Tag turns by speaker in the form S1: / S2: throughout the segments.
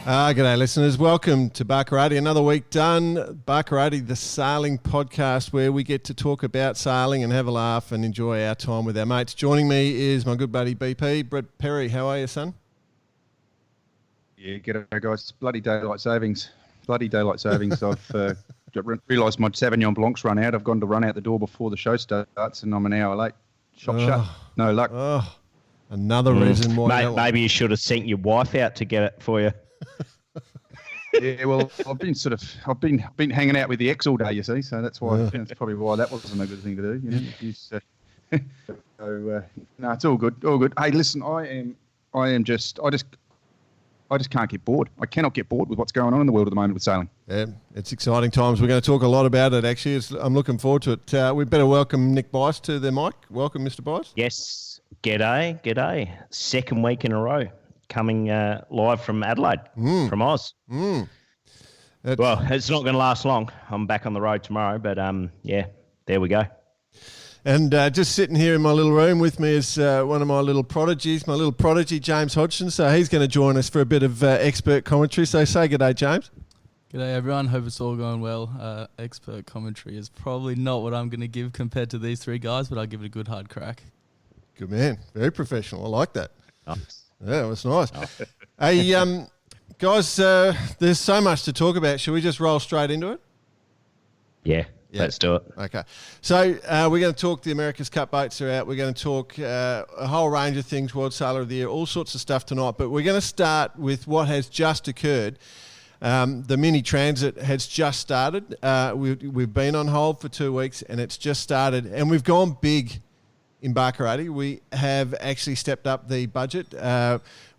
S1: G'day listeners, welcome to Barkarati, another week done. Barkarati, the sailing podcast where we get to talk about sailing and have a laugh and enjoy our time with our mates. Joining me is my good buddy BP, Brett Perry. How are you, son?
S2: Yeah, g'day guys. Bloody daylight savings. I've realised my Sauvignon Blanc's run out. I've gone to run out the door before the show starts and I'm an hour late. Shop shut. No luck.
S1: Oh, another reason why.
S3: Maybe you should have sent your wife out to get it for you.
S2: Yeah, well, I've been hanging out with the ex all day, you see, so that's why. That's probably why that wasn't a good thing to do. No, it's all good, all good. Hey, listen, I just can't get bored. I cannot get bored with what's going on in the world at the moment with sailing.
S1: Yeah, it's exciting times. We're going to talk a lot about it, actually. I'm looking forward to it. We better welcome Nick Bice to the mic. Welcome, Mr. Bice.
S3: Yes, g'day. Second week in a row. Coming live from Adelaide, from Oz. Well, it's not going to last long. I'm back on the road tomorrow, but yeah, there we go.
S1: And just sitting here in my little room with me is one of my little prodigy, James Hodgson. So he's going to join us for a bit of expert commentary. So say g'day, James.
S4: G'day, everyone. Hope it's all going well. Expert commentary is probably not what I'm going to give compared to these three guys, but I'll give it a good hard crack.
S1: Good man. Very professional. I like that.
S3: Nice.
S1: Yeah, it was nice. Hey, guys, there's so much to talk about. Should we just roll straight into it?
S3: Yeah, let's do it.
S1: Okay. So we're going to talk the America's Cup boats are out. We're going to talk a whole range of things, World Sailor of the Year, all sorts of stuff tonight. But we're going to start with what has just occurred. The mini transit has just started. We've been on hold for 2 weeks and it's just started. And we've gone big in Barkarati. We have actually stepped up the budget.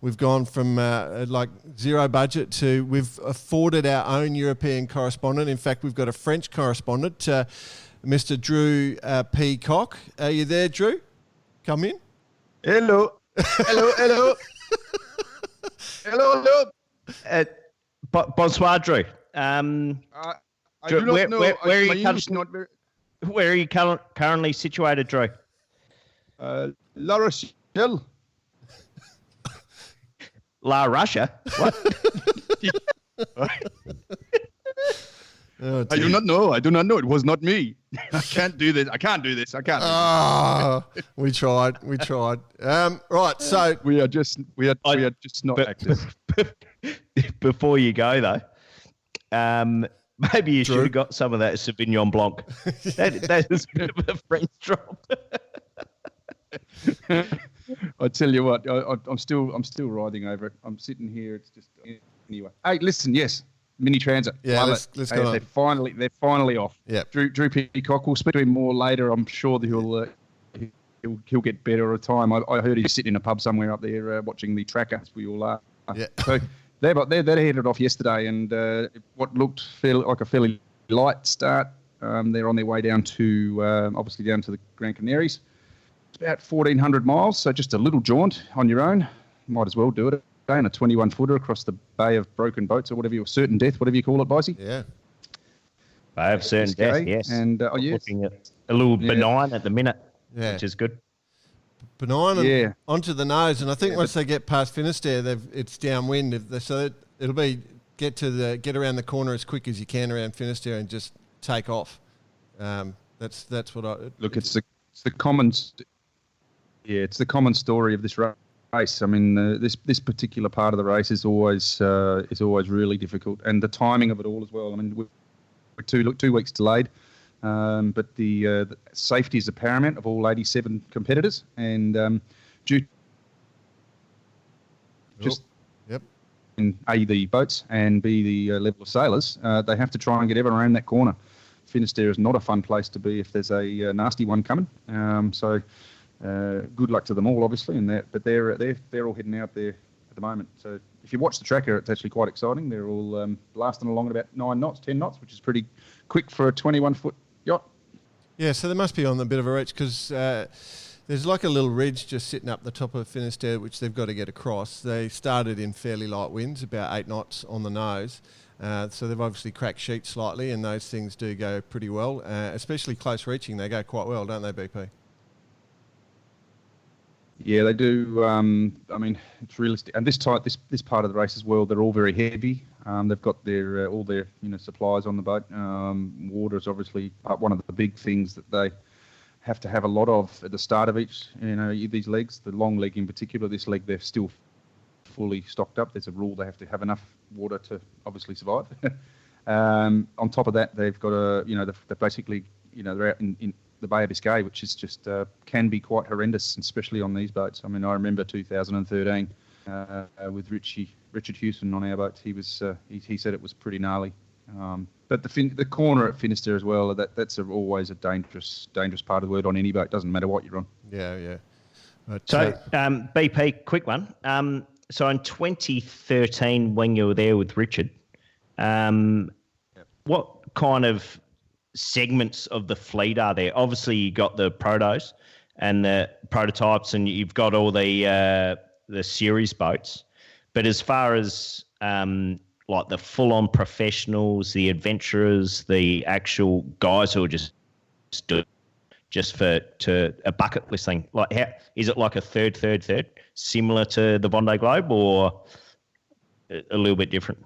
S1: We've gone from like zero budget to we've afforded our own European correspondent. In fact, we've got a French correspondent, Mr. Drew Peacock. Are you there, Drew? Come in.
S2: Hello. Hello.
S3: Bonsoir, Drew.
S2: I do not know.
S3: Where are you currently situated, Drew?
S2: La Rochelle.
S3: La Russia? What?
S1: Oh,
S2: I do not know. It was not me. I can't do this.
S1: We tried. Right. So
S2: we are just not active.
S3: Before you go though, maybe you should have got some of that Sauvignon Blanc. That is a bit of a French drop.
S2: I tell you what, I'm still writhing over it. I'm sitting here. It's just anyway. Hey, listen, yes, mini transit.
S1: Yeah, let's go.
S2: They're finally off.
S1: Yeah,
S2: Drew Peacock. We'll speak to him more later. I'm sure that he'll get better at a time. I heard he's sitting in a pub somewhere up there watching the tracker. As we all are.
S1: Yeah.
S2: So they're headed off yesterday, and what looked like a fairly light start. They're on their way down to obviously down to the Gran Canaries. It's about 1,400 miles, so just a little jaunt on your own. Might as well do it. And a 21-footer across the Bay of Broken Boats or whatever, certain death, whatever you call it, Bicey.
S1: Yeah.
S3: Bay of certain death, yes.
S2: And
S3: looking at a little benign at the minute, which is good.
S1: Benign and onto the nose, and I think once they get past Finisterre, it's downwind. So it'll be get around the corner as quick as you can around Finisterre and just take off. That's what I
S2: look. It's the common. Yeah, it's the common story of this race. I mean, this particular part of the race is always really difficult, and the timing of it all as well. I mean, we're 2 weeks delayed, but the safety is the paramount of all 87 competitors, and due in A, the boats, and B, the level of sailors, they have to try and get everyone around that corner. Finisterre is not a fun place to be if there's a nasty one coming. So good luck to them all, obviously, in that. But they're all heading out there at the moment. So if you watch the tracker, it's actually quite exciting. They're all lasting along at about 9 knots, 10 knots, which is pretty quick for a 21-foot yacht.
S1: Yeah, so they must be on a bit of a reach because there's like a little ridge just sitting up the top of Finisterre, which they've got to get across. They started in fairly light winds, about 8 knots on the nose. So they've obviously cracked sheet slightly, and those things do go pretty well, especially close reaching. They go quite well, don't they, BP?
S2: Yeah, they do. I mean, it's realistic, and this part of the race as well. They're all very heavy. They've got their all their supplies on the boat. Water is obviously one of the big things that they have to have a lot of at the start of each. These legs, the long leg in particular. This leg, they're still fully stocked up. There's a rule they have to have enough water to obviously survive. On top of that, they've got they're basically they're out in the Bay of Biscay, which is just can be quite horrendous, especially on these boats. I mean, I remember 2013 with Richard Hewson on our boat. He was he said it was pretty gnarly. But the corner at Finisterre as well. That's always a dangerous part of the world on any boat. Doesn't matter what you're on.
S1: Yeah. But,
S3: so BP, quick one. So in 2013, when you were there with Richard, what kind of segments of the fleet are there? Obviously, you got the protos and the prototypes, and you've got all the series boats. But as far as like the full-on professionals, the adventurers, the actual guys who are just do it just to a bucket list thing, like how is it like a third, similar to the Bondi Globe, or a little bit different?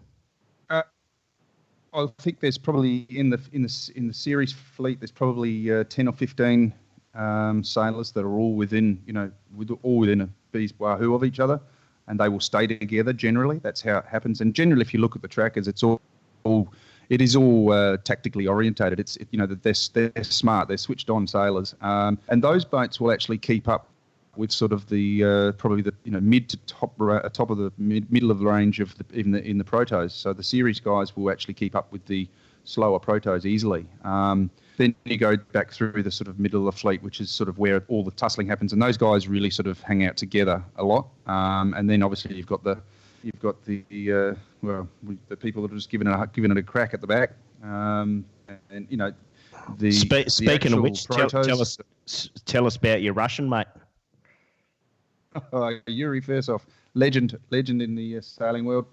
S2: I think there's probably in the series fleet there's probably 10 or 15 sailors that are all within within a bee's wahoo of each other, and they will stay together. Generally, that's how it happens. And generally, if you look at the trackers, it is all tactically orientated. They're smart, they're switched on sailors, and those boats will actually keep up with sort of the probably the mid to top of the middle of the range of in the protos. So the series guys will actually keep up with the slower protos easily. Then you go back through the sort of middle of the fleet, which is sort of where all the tussling happens, and those guys really sort of hang out together a lot. And then obviously you've got the people that are just giving it a crack at the back.
S3: Speaking of which, tell us about your Russian mate.
S2: Yuri Fersov, legend in the sailing world.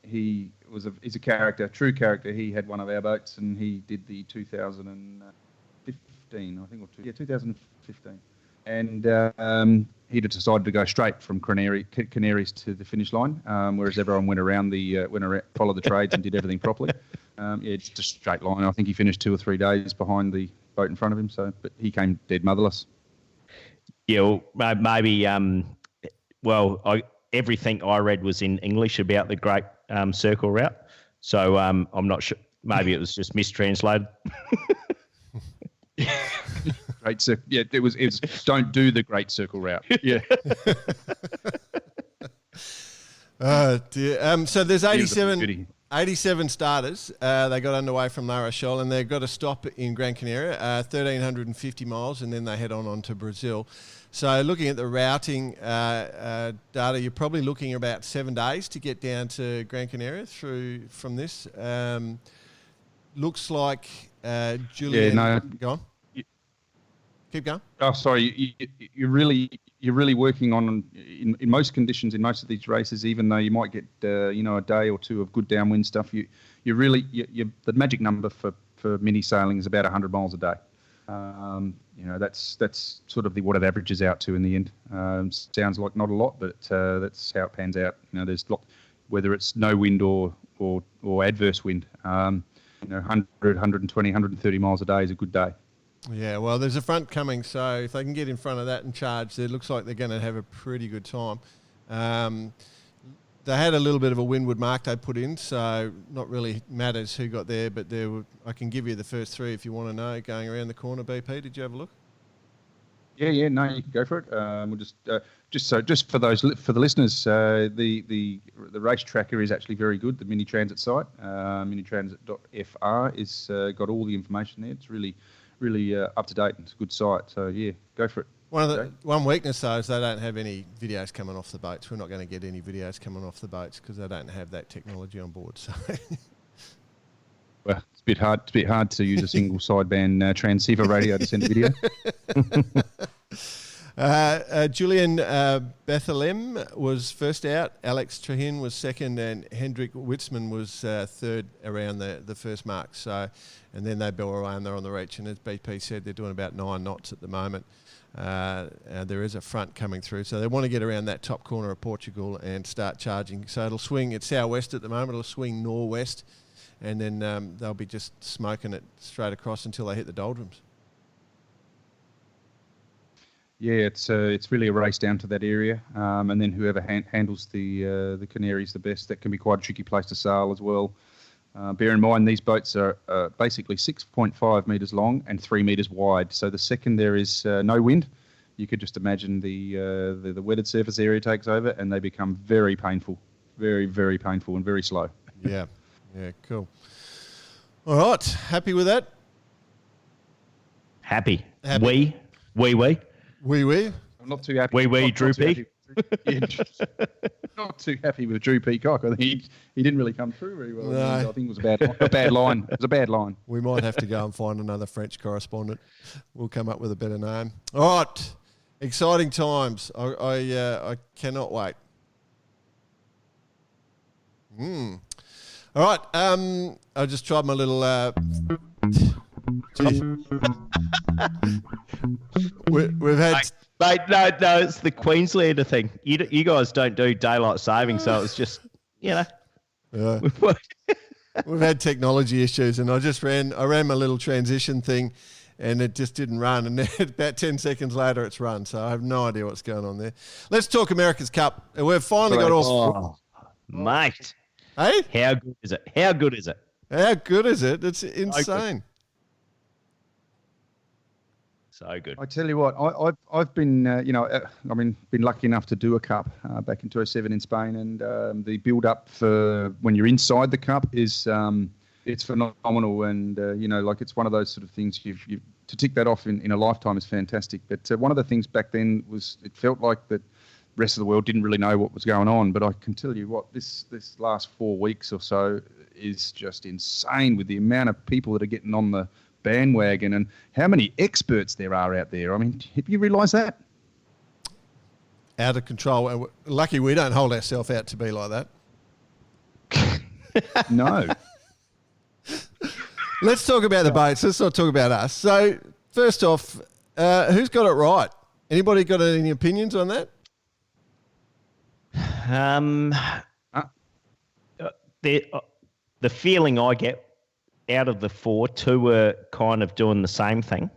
S2: He's a character, true character. He had one of our boats, and he did the 2015, I think, 2015. And he decided to go straight from Canaries to the finish line, whereas everyone went around followed the trades and did everything properly. Just a straight line. I think he finished 2 or 3 days behind the boat in front of him. But he came dead motherless.
S3: Yeah, well, maybe. Everything I read was in English about the Great Circle Route, so I'm not sure. Maybe it was just mistranslated.
S2: Great Circle. Yeah, it was. Don't do the Great Circle Route. Yeah.
S1: Oh dear. So there's 87 starters. They got underway from La Rochelle, and they've got to stop in Gran Canaria, 1,350 miles, and then they head on to Brazil. So looking at the routing data, you're probably looking at about 7 days to get down to Gran Canaria from this. Looks like Julian...
S2: Yeah, no.
S1: Go on. Keep going.
S2: Oh, sorry. You're really working on in most conditions in most of these races. Even though you might get a day or two of good downwind stuff, the magic number for mini sailing is about 100 miles a day. That's sort of what it averages out to in the end. Sounds like not a lot, but that's how it pans out. There's whether it's no wind or adverse wind. 100, 120, 130 miles a day is a good day.
S1: Yeah, well, there's a front coming, so if they can get in front of that and charge, it looks like they're going to have a pretty good time. They had a little bit of a windward mark they put in, so not really matters who got there, but I can give you the first 3 if you want to know, going around the corner. BP, did you have a look?
S2: Yeah, no, you can go for it. We'll just for the listeners, the race tracker is actually very good. The mini transit site, minitransit.fr, is got all the information there. It's really up to date. It's a good site. So yeah, go for it.
S1: One weakness though is they don't have any videos coming off the boats. We're not going to get any videos coming off the boats because they don't have that technology on board. So.
S2: Well, it's a bit hard to use a single sideband transceiver radio to send a video.
S1: Julian Bethlehem was first out. Alex Trahin was second, and Hendrik Witzman was third around the first mark. So, and then they bore away and they're on the reach. And as BP said, they're doing about 9 knots at the moment. There is a front coming through, so they want to get around that top corner of Portugal and start charging. So it'll swing. It's southwest at the moment. It'll swing northwest, and then they'll be just smoking it straight across until they hit the doldrums.
S2: Yeah, it's really a race down to that area, and then whoever handles the Canaries the best. That can be quite a tricky place to sail as well. Bear in mind, these boats are basically 6.5 metres long and 3 metres wide. So the second there is no wind, you could just imagine the wetted surface area takes over, and they become very painful, very, very painful and very slow.
S1: Yeah, cool. All right, happy with that?
S3: Happy. We.
S2: I'm not too happy.
S3: Drew P.
S2: Not too happy with Drew Peacock. I think he didn't really come through very well.
S1: No.
S2: I think it was a bad line. It was a bad line.
S1: We might have to go and find another French correspondent. We'll come up with a better name. All right, exciting times. I cannot wait. All right, I just tried my little. We've had.
S3: Mate, no, it's the Queenslander thing. You guys don't do daylight saving, so it's just,
S1: Yeah. We've had technology issues, and I ran my little transition thing, and it just didn't run. And then about 10 seconds later, it's run. So I have no idea what's going on there. Let's talk America's Cup. We've finally got off.
S3: Mate.
S1: Hey?
S3: How good is it? How good is it?
S1: How good is it? It's insane.
S3: So good.
S2: I tell you what, I've been been lucky enough to do a cup back in 2007 in Spain, and the build up for when you're inside the cup is it's phenomenal, and it's one of those sort of things you to tick that off in a lifetime is fantastic. But one of the things back then was it felt like that the rest of the world didn't really know what was going on. But I can tell you what, this last 4 weeks or so is just insane with the amount of people that are getting on the bandwagon and how many experts there are out there. I mean, have you realised that?
S1: Out of control. And lucky we don't hold ourselves out to be like that.
S2: No.
S1: Let's talk about the boats. Let's not talk about us. So, first off, who's got it right? Anybody got any opinions on that?
S3: The feeling I get out of the 4, 2 were kind of doing the same thing.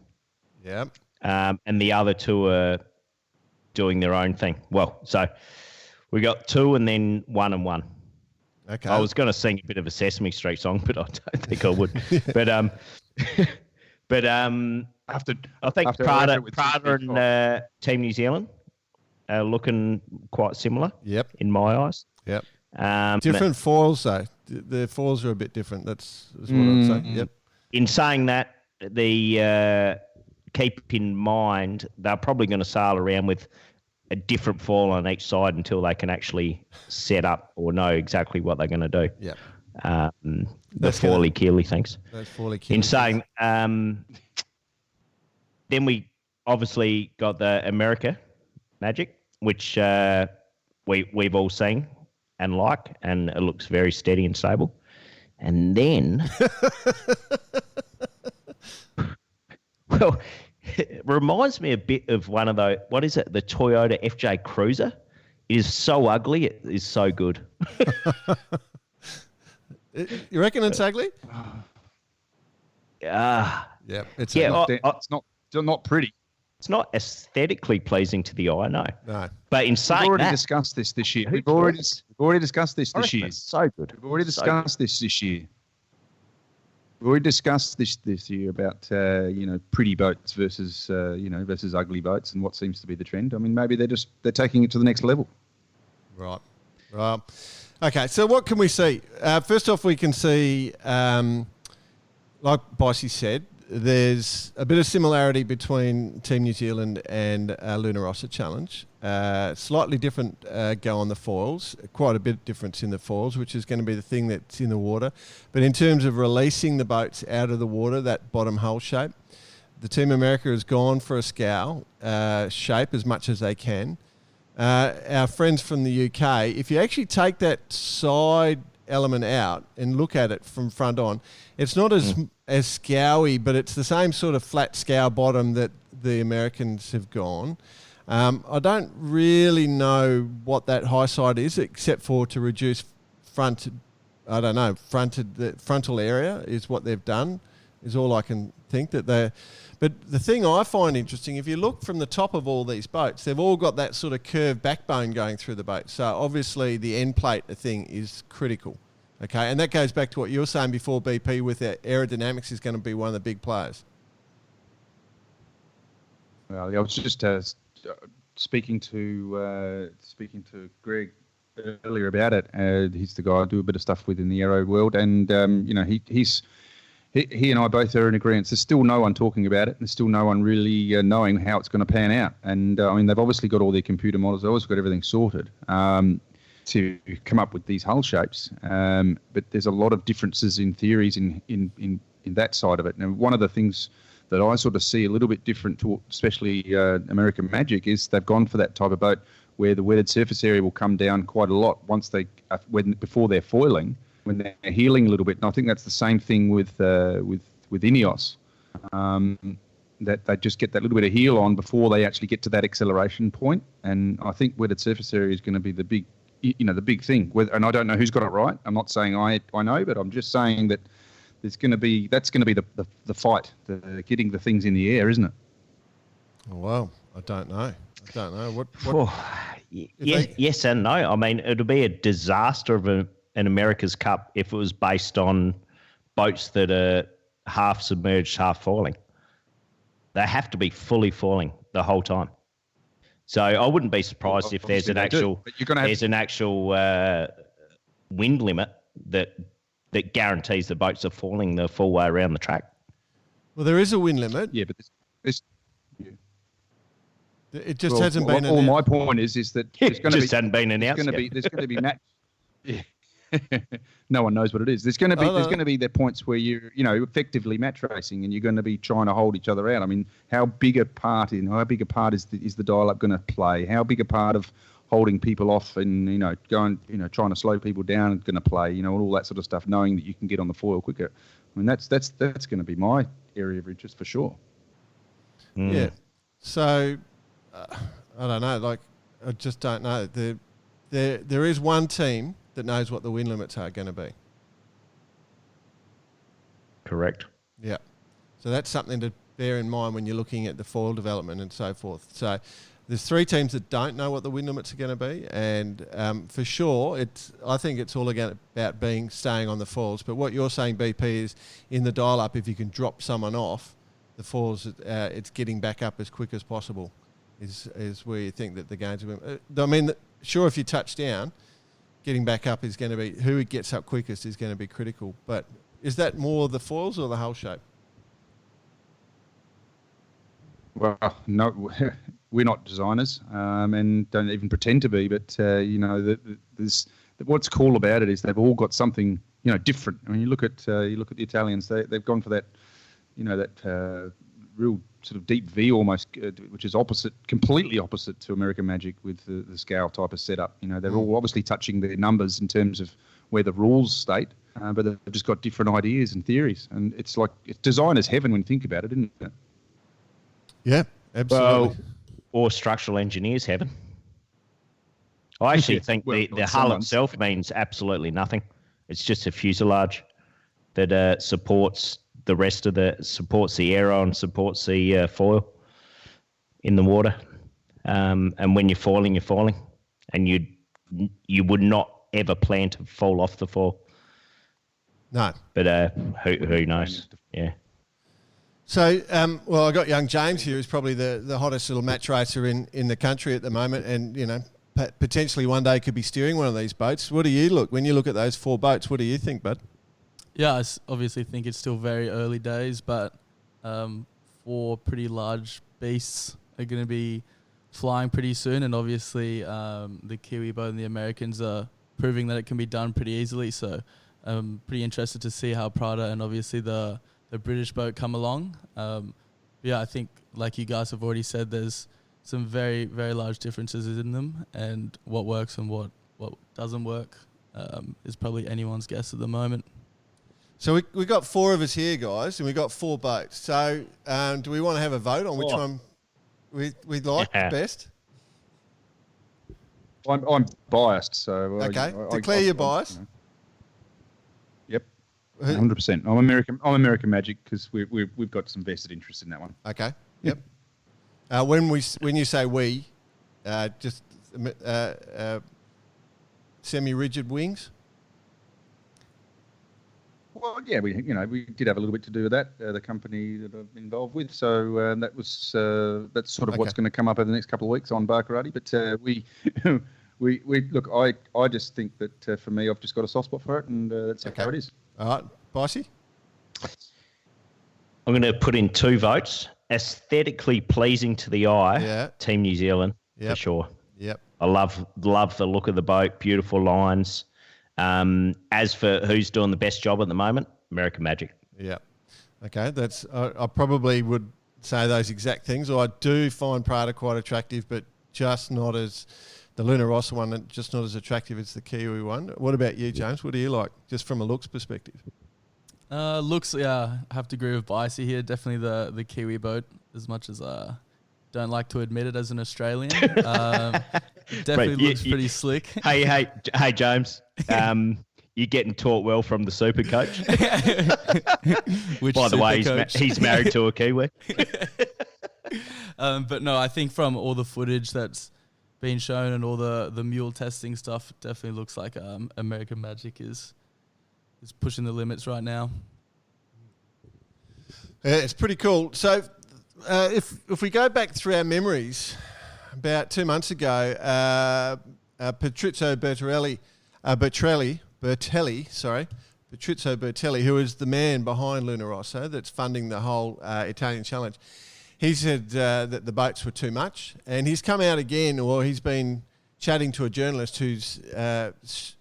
S1: Yeah.
S3: And the other 2 are doing their own thing. Well, so we got 2 and then 1 and 1.
S1: Okay.
S3: I was going to sing a bit of a Sesame Street song, but I don't think I would. But I think Prada and Team New Zealand are looking quite similar.
S1: Yep.
S3: In my eyes.
S1: Yep. Different foils though. The foils are a bit different. That's what I'd say. Yep.
S3: In saying that, keep in mind they're probably going to sail around with a different foil on each side until they can actually set up or know exactly what they're going to do.
S1: Yeah.
S3: The Forley Keeley things.
S1: Those Forley Keeley.
S3: In saying, then we obviously got the America Magic, which we've all seen and like, and it looks very steady and stable. And then, well, it reminds me a bit of one of those, what is it, the Toyota FJ Cruiser? It is so ugly, it is so good.
S1: You reckon it's ugly?
S3: Yeah.
S1: It's
S2: not pretty.
S3: It's not aesthetically pleasing to the eye, no.
S1: No.
S3: But in saying
S2: We've already
S3: that,
S2: discussed this year. We've already discussed this year.
S3: it's so good.
S2: We've already discussed this year. We've already discussed this year about pretty boats versus versus ugly boats and what seems to be the trend. I mean, maybe they're taking it to the next level.
S1: Right. Okay, so what can we see? First off, we can see, like Bicey said, there's a bit of similarity between Team New Zealand and Luna Rossa Challenge. Slightly different go on the foils, quite a bit of difference in the foils, which is going to be the thing that's in the water. But in terms of releasing the boats out of the water, that bottom hull shape, the Team America has gone for a scow shape as much as they can. Our friends from the UK, if you actually take that side element out and look at it from front on, it's not as scowy, but it's the same sort of flat scow bottom that the Americans have gone. I don't really know what that high side is, except for to reduce the frontal area is what they've done, is all I can think that they're. But the thing I find interesting, if you look from the top of all these boats, they've all got that sort of curved backbone going through the boat. So obviously the end plate thing is critical. Okay, and that goes back to what you were saying before, BP, with aerodynamics is going to be one of the big players.
S2: Well, I was just speaking to Greg earlier about it. He's the guy I do a bit of stuff with in the aero world, and he and I both are in agreement. There's still no one talking about it. There's still no one really knowing how it's going to pan out. And I mean, they've obviously got all their computer models. They've also got everything sorted to come up with these hull shapes. But there's a lot of differences in theories in that side of it. Now, one of the things that I sort of see a little bit different to, especially American Magic, is they've gone for that type of boat where the wetted surface area will come down quite a lot before they're foiling, when they're healing a little bit. And I think that's the same thing with Ineos, that they just get that little bit of heel on before they actually get to that acceleration point. And I think wetted surface area is going to be the big thing. And I don't know who's got it right. I'm not saying I know, but I'm just saying that that's going to be the fight, getting the things in the air, isn't it?
S1: Well, I don't know. What
S3: yes and no. I mean, it'll be a disaster of an America's Cup if it was based on boats that are half submerged, half falling. They have to be fully falling the whole time. So I wouldn't be surprised if there's an actual wind limit that guarantees the boats are falling the full way around the track.
S1: Well, there is a wind limit.
S2: Yeah, but
S1: it just hasn't been.
S2: All my point is that there's going to be
S3: hadn't been announced.
S2: There's going to be match. Yeah. No one knows what it is. There's going to be the points where you're effectively match racing, and you're going to be trying to hold each other out. I mean, how big a part is the dial up going to play? How big a part of holding people off and trying to slow people down is going to play? All that sort of stuff. Knowing that you can get on the foil quicker. I mean, that's going to be my area of interest for sure.
S1: Mm. Yeah. So I don't know. Like, I just don't know. There is one team that knows what the wind limits are going to be.
S3: Correct.
S1: Yeah. So that's something to bear in mind when you're looking at the foil development and so forth. So there's 3 teams that don't know what the wind limits are going to be, and for sure, I think it's all about staying on the foils. But what you're saying, BP, is in the dial-up, if you can drop someone off the foils, it's getting back up as quick as possible. Is where you think that the gains will be. I mean, sure, if you touch down, getting back up is going to be, who gets up quickest is going to be critical. But is that more the foils or the hull shape?
S2: Well, no, we're not designers, and don't even pretend to be. But what's cool about it is they've all got something different. I mean, you look at the Italians; they've gone for that, that real sort of deep V almost, which is completely opposite to American Magic with the scale type of setup. They're all obviously touching their numbers in terms of where the rules state, but they've just got different ideas and theories. And it's designer's heaven when you think about it, isn't it?
S1: Yeah, absolutely.
S3: Well, or structural engineers heaven. I actually think the hull itself means absolutely nothing. It's just a fuselage that supports the rest of supports the aero and supports the foil in the water. And when you're falling, and you would not ever plan to fall off the foil.
S1: No.
S3: But who knows? Yeah.
S1: So, I got young James here, who's probably the hottest little match racer in the country at the moment, and potentially one day could be steering one of these boats. What do you when you look at those 4 boats? What do you think, bud?
S4: Yeah, I obviously think it's still very early days, but 4 pretty large beasts are going to be flying pretty soon, and obviously the Kiwi boat and the Americans are proving that it can be done pretty easily. So I'm pretty interested to see how Prada and obviously the British boat come along. I think, like you guys have already said, there's some very, very large differences in them, and what works and what doesn't work is probably anyone's guess at the moment.
S1: So we got 4 of us here, guys, and we got 4 boats. So do we want to have a vote on which one we like best?
S2: I'm biased, so
S1: okay. Declare your bias.
S2: Yep, 100%. I'm American Magic because we've got some vested interest in that one.
S1: Okay. Yep. When you say we, just semi-rigid wings.
S2: Well, yeah, we did have a little bit to do with that. The company that I'm involved with, so that's sort of what's going to come up over the next couple of weeks on Bar Karate. But we look. I just think that for me, I've just got a soft spot for it, and that's how it is.
S1: All right, Bicey?
S3: I'm going to put in 2 votes. Aesthetically pleasing to the eye, Team New Zealand, for sure.
S1: Yep.
S3: I love the look of the boat, beautiful lines. As for who's doing the best job at the moment, American Magic.
S1: Yeah. Okay, I probably would say those exact things. I do find Prada quite attractive, but just not as the Luna Rossa one, just not as attractive as the Kiwi one. What about you, James? What do you like, just from a looks perspective?
S4: Looks, I have to agree with Bicey here. Definitely the Kiwi boat, as much as I don't like to admit it as an Australian. Definitely looks pretty slick.
S3: Hey, James. You're getting taught well from the super coach. By the way, he's married to a Kiwi.
S4: But no, I think from all the footage that's been shown and all the mule testing stuff, it definitely looks like American Magic is pushing the limits right now.
S1: Yeah, it's pretty cool. So if we go back through our memories, about 2 months ago, Patrizio Bertelli, who is the man behind Luna Rossa that's funding the whole Italian challenge, he said that the boats were too much, and he's come out again, or he's been chatting to a journalist who's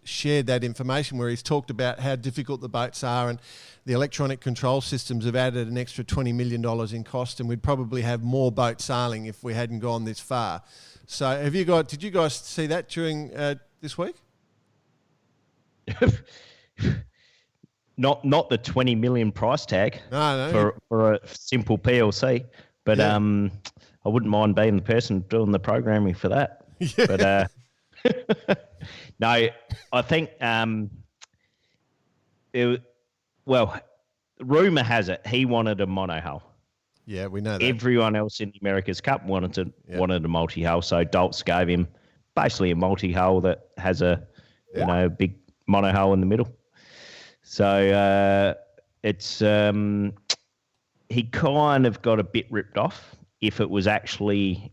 S1: shared that information, where he's talked about how difficult the boats are, and the electronic control systems have added an extra $20 million in cost, and we'd probably have more boats sailing if we hadn't gone this far. So did you guys see that during this week?
S3: Not the 20 million price tag.
S1: No.
S3: For a simple PLC, but I wouldn't mind being the person doing the programming for that. Yeah. But no, I think rumor has it he wanted a monohull.
S1: Yeah, we know that.
S3: Everyone else in the America's Cup wanted a multi-hull, so Doltz gave him basically a multi-hull that has a big monohull in the middle. So it's he kind of got a bit ripped off if it was actually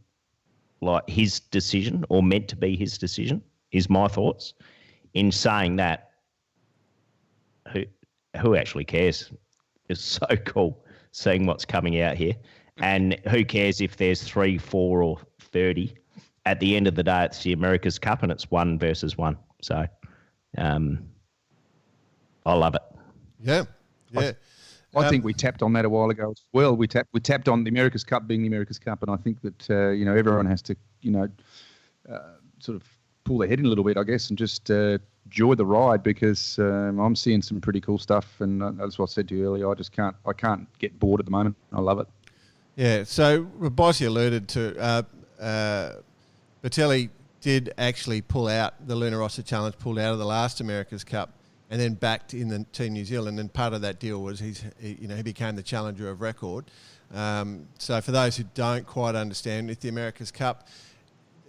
S3: like his decision or meant to be his decision, is my thoughts. In saying that, who actually cares? It's so cool seeing what's coming out here. And who cares if there's 3, 4 or 30? At the end of the day, it's the America's Cup and it's 1 versus 1. So I love it.
S1: Yeah.
S2: I think we tapped on that a while ago as well. We tapped on the America's Cup being the America's Cup, and I think that everyone has to sort of pull their head in a little bit, I guess, and just enjoy the ride, because I'm seeing some pretty cool stuff, and that's what I said to you earlier. I can't get bored at the moment. I love it. Yeah.
S1: So Bossi alluded to Bertelli did actually pull out the Luna Rossa Challenge, pulled out of the last America's Cup, and then backed in the Team New Zealand. And part of that deal was he became the challenger of record. So for those who don't quite understand, with the America's Cup,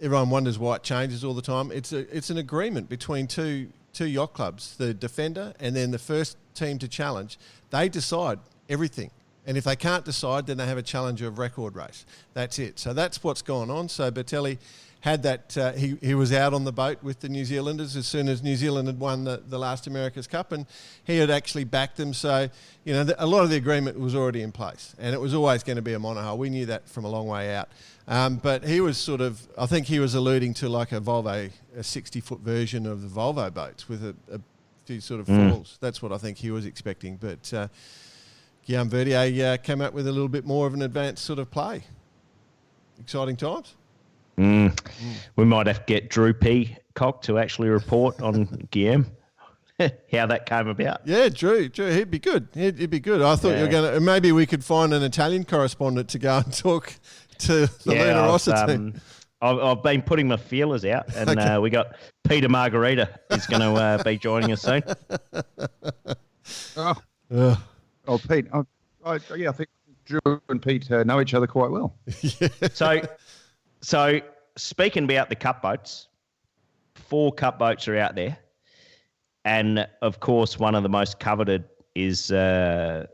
S1: everyone wonders why it changes all the time. It's an agreement between two yacht clubs, the defender and then the first team to challenge. They decide everything. And if they can't decide, then they have a challenger of record race. That's it. So that's what's gone on. So Bertelli had that, he was out on the boat with the New Zealanders as soon as New Zealand had won the last America's Cup, and he had actually backed them. So, a lot of the agreement was already in place, and it was always going to be a monohull. We knew that from a long way out. But he was I think he was alluding to like a Volvo, a 60-foot version of the Volvo boats with a few sort of falls. That's what I think he was expecting. But Guillaume Verdier came up with a little bit more of an advanced sort of play. Exciting times.
S3: We might have to get Drew Peacock to actually report on Guillaume, how that came about.
S1: Yeah, Drew, he'd be good. He'd be good. I thought you were going to, maybe we could find an Italian correspondent to go and talk to the luminosity.
S3: I've been putting my feelers out, and we got Peter Margarita is going to be joining us soon.
S2: Pete. I think Drew and Pete know each other quite well.
S3: Yeah. So speaking about the cup boats, 4 cup boats are out there, and of course one of the most coveted is the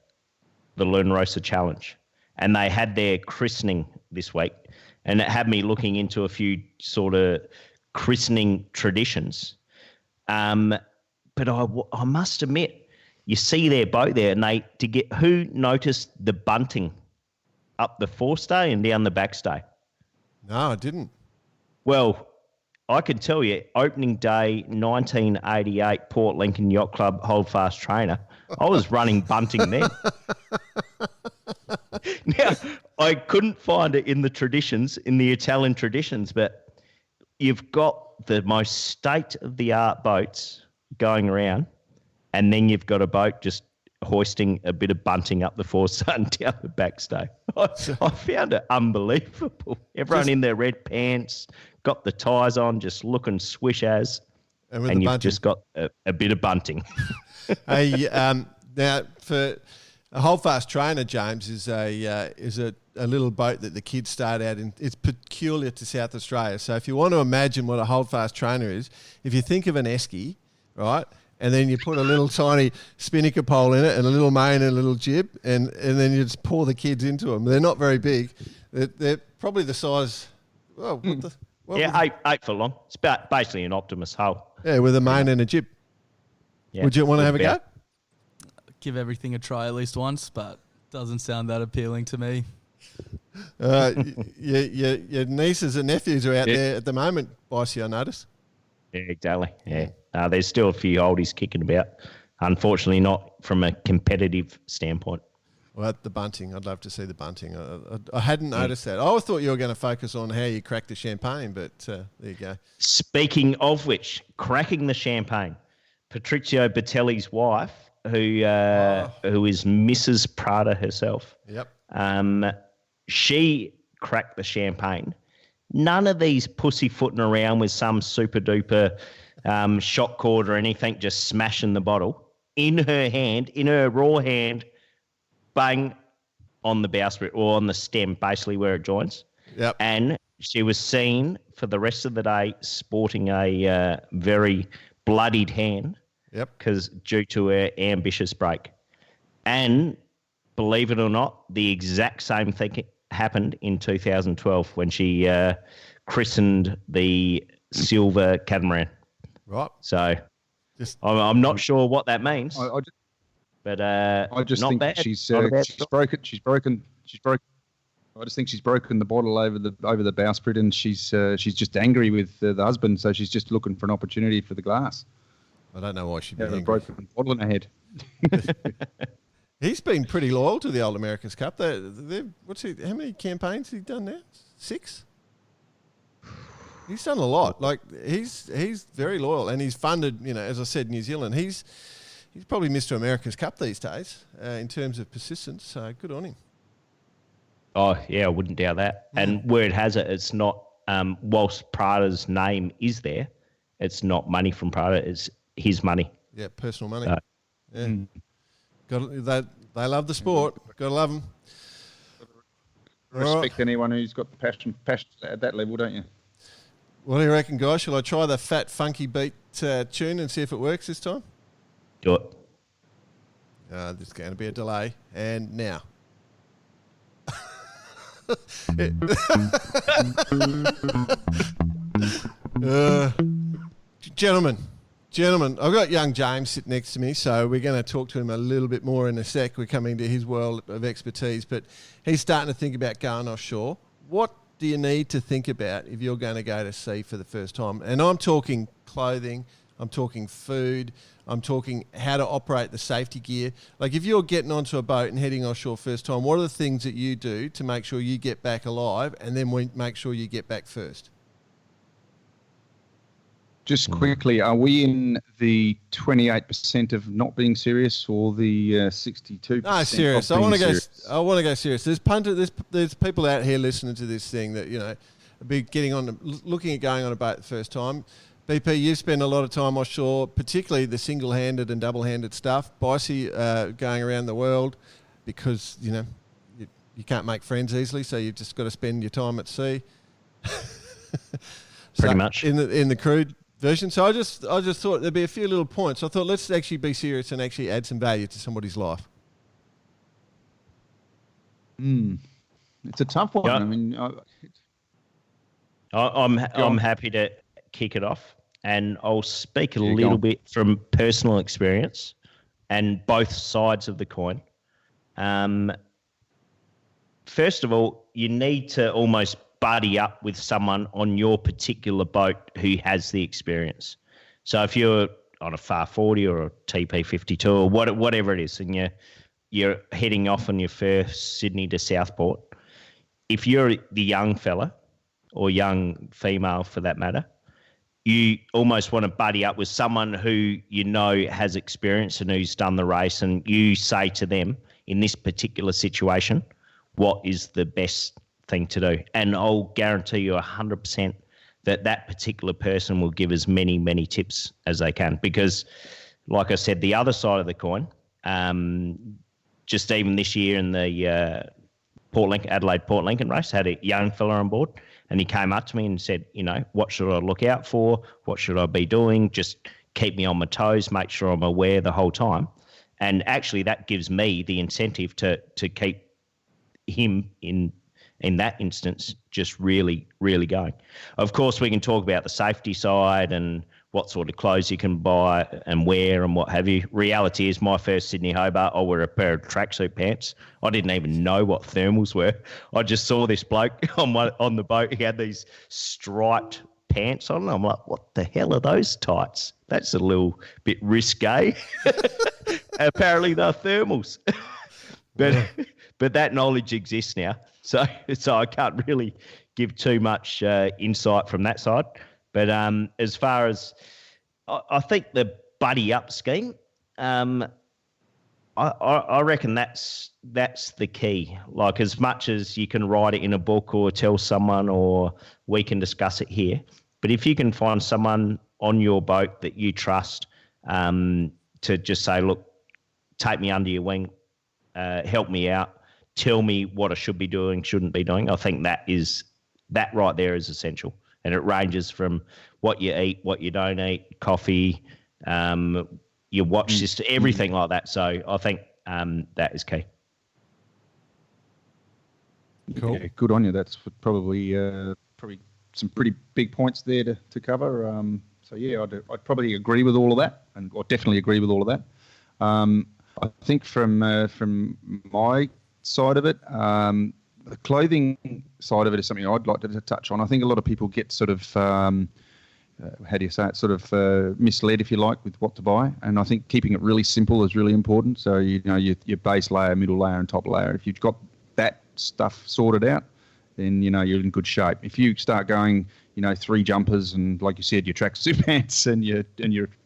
S3: Luna Rossa Challenge, and they had their christening this week, and it had me looking into a few sort of christening traditions. But I must admit, you see their boat there, and who noticed the bunting up the forestay and down the backstay?
S1: No, I didn't.
S3: Well, I can tell you, opening day 1988 Port Lincoln Yacht Club Holdfast Trainer, I was running bunting then. Now, I couldn't find it in the traditions, in the Italian traditions, but you've got the most state-of-the-art boats going around, and then you've got a boat just hoisting a bit of bunting up the forestay and down the backstay. I found it unbelievable. Everyone in their red pants, got the tyres on, just looking swish as, and you've just got a bit of bunting.
S1: Hey, now for a Holdfast Trainer, James, is a little boat that the kids start out in. It's peculiar to South Australia. So if you want to imagine what a Holdfast Trainer is, if you think of an esky, right, and then you put a little tiny spinnaker pole in it and a little main and a little jib, and then you just pour the kids into them. They're not very big. They're probably the size. Well,
S3: eight foot long. It's basically an Optimus hull.
S1: Yeah, with a main and a jib. Yeah, would you want to have a go?
S4: Give everything a try at least once, but doesn't sound that appealing to me.
S1: Your nieces and nephews are out there at the moment, Bicey, I notice.
S3: Yeah, exactly. Yeah. There's still a few oldies kicking about. Unfortunately, not from a competitive standpoint.
S1: Well, the bunting. I'd love to see the bunting. I hadn't noticed that. I thought you were going to focus on how you crack the champagne, but there you go.
S3: Speaking of which, cracking the champagne, Patrizio Batelli's wife, who is Mrs. Prada herself.
S1: Yep.
S3: She cracked the champagne. None of these pussyfooting around with some super duper shot cord or anything, just smashing the bottle in her hand, in her raw hand, bang on the bowsprit or on the stem, basically where it joins.
S1: Yep.
S3: And she was seen for the rest of the day sporting a very bloodied hand.
S1: Yep.
S3: Because due to her ambitious break. And believe it or not, the exact same thing happened in 2012 when she christened the silver catamaran.
S1: Right.
S3: So I'm not sure what that means.
S2: I just
S3: not
S2: think
S3: bad.
S2: she's broken. I just think she's broken the bottle over the bowsprit, and she's just angry with the husband. So she's just looking for an opportunity for the glass.
S1: I don't know why she'd be angry.
S2: A broken bottle in her head.
S1: He's been pretty loyal to the Old America's Cup. How many campaigns has he done now? 6? He's done a lot. Like he's very loyal, and he's funded. As I said, New Zealand. He's probably Mr. America's Cup these days in terms of persistence. So good on him.
S3: Oh yeah, I wouldn't doubt that. And word has it, it's not. Whilst Prada's name is there, it's not money from Prada. It's his money.
S1: Yeah, personal money. They love the sport. Got to love them.
S2: Respect anyone who's got passion at that level, don't you?
S1: What do you reckon, guys? Shall I try the fat, funky beat tune and see if it works this time?
S3: Do it.
S1: There's going to be a delay. And now. Gentlemen, I've got young James sitting next to me, so we're going to talk to him a little bit more in a sec. We're coming to his world of expertise, but he's starting to think about going offshore. What do you need to think about if you're going to go to sea for the first time? And I'm talking clothing, I'm talking food, I'm talking how to operate the safety gear. Like if you're getting onto a boat and heading offshore first time, what are the things that you do to make sure you get back alive and then we make sure you get back first?
S2: Just quickly, are we in the 28% of not being serious, or the 62%?
S1: No, serious. I want to go. I want to go serious. There's people out here listening to this thing that be getting on, looking at going on a boat the first time. BP, you spend a lot of time offshore, particularly the single-handed and double-handed stuff. Bicey, going around the world, because you can't make friends easily, so you've just got to spend your time at sea.
S3: Pretty much
S1: in the crude version. So I just thought there'd be a few little points. I thought let's actually be serious and actually add some value to somebody's life.
S2: It's a tough one.
S3: Yeah.
S2: I mean,
S3: I'm happy to kick it off, and I'll speak a little bit from personal experience and both sides of the coin. First of all, you need to almost buddy up with someone on your particular boat who has the experience. So if you're on a FAR 40 or a TP 52 or whatever it is, and you're heading off on your first Sydney to Southport, if you're the young fella or young female for that matter, you almost want to buddy up with someone who has experience and who's done the race, and you say to them, in this particular situation, what is the best thing to do? And I'll guarantee you 100% that particular person will give as many, many tips as they can. Because, like I said, the other side of the coin, just even this year in the Adelaide Port Lincoln race, had a young fella on board, and he came up to me and said, what should I look out for? What should I be doing? Just keep me on my toes, make sure I'm aware the whole time. And actually that gives me the incentive to keep him in that instance just really, really going. Of course, we can talk about the safety side and what sort of clothes you can buy and wear and what have you. Reality is, my first Sydney Hobart, I wore a pair of tracksuit pants. I didn't even know what thermals were. I just saw this bloke on the boat. He had these striped pants on. I'm like, what the hell are those tights? That's a little bit risque. Apparently they're thermals. But that knowledge exists now. So I can't really give too much insight from that side. But as far as I think the buddy up scheme, I reckon that's the key. Like, as much as you can write it in a book or tell someone, or we can discuss it here, but if you can find someone on your boat that you trust, to just say, look, take me under your wing, help me out, tell me what I should be doing, shouldn't be doing. I think that right there is essential. And it ranges from what you eat, what you don't eat, coffee, your watch system, everything like that. So I think that is key.
S2: Cool. Yeah, good on you. That's probably some pretty big points there to cover. So yeah, I'd probably agree with all of that, or definitely agree with all of that. I think from my side of it, the clothing side of it is something I'd like to touch on. I think a lot of people get sort of, how do you say it, sort of misled, if you like, with what to buy. And I think keeping it really simple is really important. So, your base layer, middle layer, and top layer, if you've got that stuff sorted out, then, you're in good shape. If you start going, 3 jumpers and, like you said, your tracksuit pants and your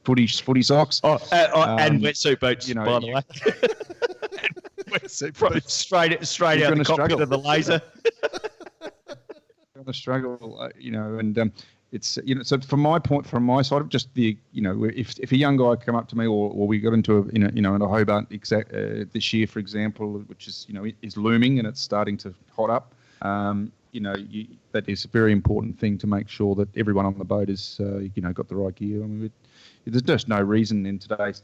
S2: footy socks.
S3: And wetsuit boots, by the way. Straight out the cockpit of the laser.
S2: Going to struggle, and it's So from my side of just the if a young guy come up to me, or we got into in a Hobart this year, for example, which is is looming and it's starting to hot up. That is a very important thing to make sure that everyone on the boat is got the right gear. I mean, there's just no reason in today's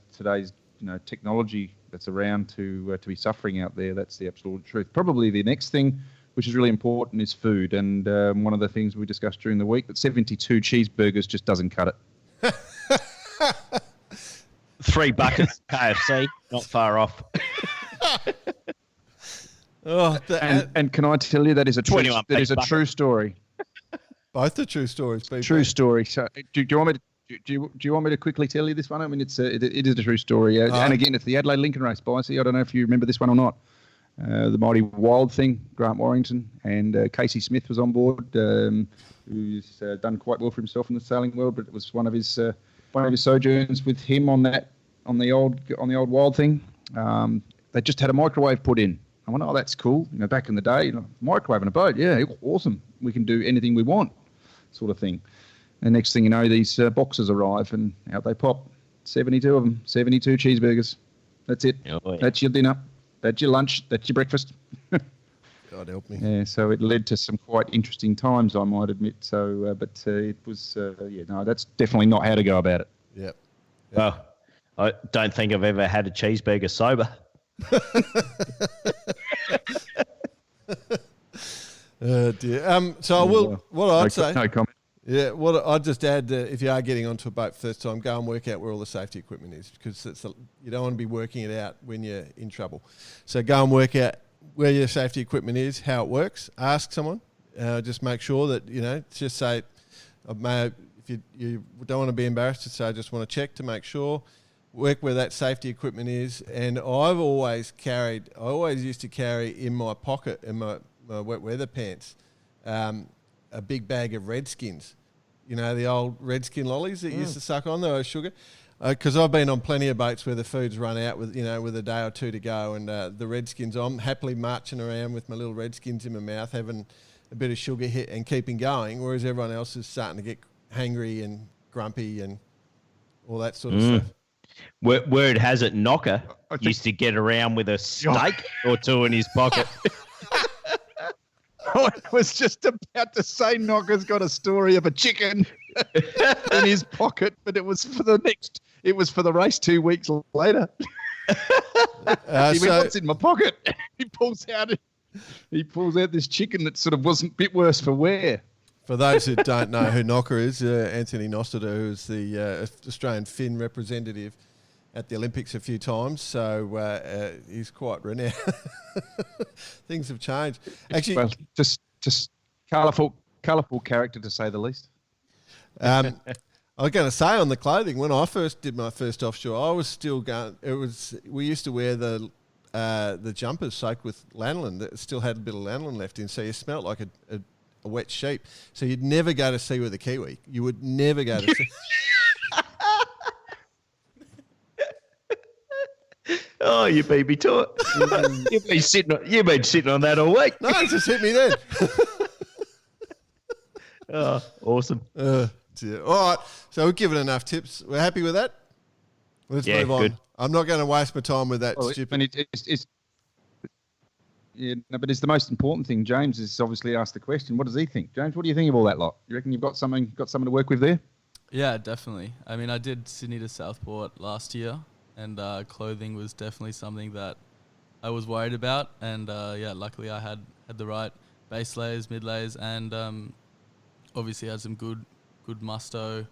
S2: technology that's around to be suffering out there. That's the absolute truth. Probably the next thing, which is really important, is food. And one of the things we discussed during the week, that 72 cheeseburgers just doesn't cut it.
S3: 3 buckets KFC, not far off.
S2: And can I tell you, that is a true story.
S1: Both are true stories.
S2: True story. So do you want me to? Do you want me to quickly tell you this one? I mean, it is a true story. And again, it's the Adelaide Lincoln race, Bicey. I don't know if you remember this one or not. the mighty Wild Thing, Grant Warrington, and Casey Smith was on board, who's done quite well for himself in the sailing world. But it was one of his sojourns with him on the old Wild Thing. They just had a microwave put in. I went, oh, that's cool. Back in the day, microwave in a boat, yeah, awesome. We can do anything we want, sort of thing. And next thing you know, these boxes arrive and out they pop. 72 of them, 72 cheeseburgers. That's it. Oh, yeah. That's your dinner. That's your lunch. That's your breakfast.
S1: God help me.
S2: Yeah, so it led to some quite interesting times, I might admit. So, but it was, that's definitely not how to go about it.
S1: Yep.
S3: Well, I don't think I've ever had a cheeseburger sober.
S1: Dear. So I will. What I'd say.
S2: No comment.
S1: Yeah. What I'd just add, if you are getting onto a boat first time, go and work out where all the safety equipment is, because you don't want to be working it out when you're in trouble. So go and work out where your safety equipment is, how it works. Ask someone. Just make sure that Just say, if you don't want to be embarrassed, just say, I just want to check to make sure. Work where that safety equipment is, and I always used to carry in my pocket in my wet weather pants a big bag of Redskins, the old Redskin lollies that you used to suck on, the sugar, because I've been on plenty of boats where the food's run out with a day or two to go, and the Redskins, I'm happily marching around with my little Redskins in my mouth, having a bit of sugar hit and keeping going, whereas everyone else is starting to get hangry and grumpy and all that sort of stuff.
S3: Word has it, Knocker used to get around with a steak or two in his pocket.
S2: I was just about to say Knocker's got a story of a chicken in his pocket, but it was for the race 2 weeks later. He went, what's in my pocket? He pulls out this chicken that sort of wasn't a bit worse for wear.
S1: For those who don't know who Knocker is, Anthony Noster, who is the Australian Finn representative at the Olympics a few times, so he's quite renowned. Things have changed. Actually,
S2: well, just colourful character to say the least.
S1: I was going to say on the clothing, when I first did my first offshore, I was still going. We used to wear the jumpers soaked with lanolin that still had a bit of lanolin left in, so you smelt like a wet sheep. So you'd never go to sea with a Kiwi. You would never go to sea.
S3: Oh, you beat me to it. You've been sitting on that all week.
S1: No, it just hit me then.
S3: Oh, awesome.
S1: All right, so we've given enough tips. We're happy with that? Let's move on. Good. I'm not going to waste my time with that stupid...
S2: But it's the most important thing. James has obviously asked the question. What does he think? James, what do you think of all that lot? You reckon you've got something to work with there?
S4: Yeah, definitely. I mean, I did Sydney to Southport last year, and clothing was definitely something that I was worried about. And luckily I had the right base layers, mid layers, and obviously had some good musto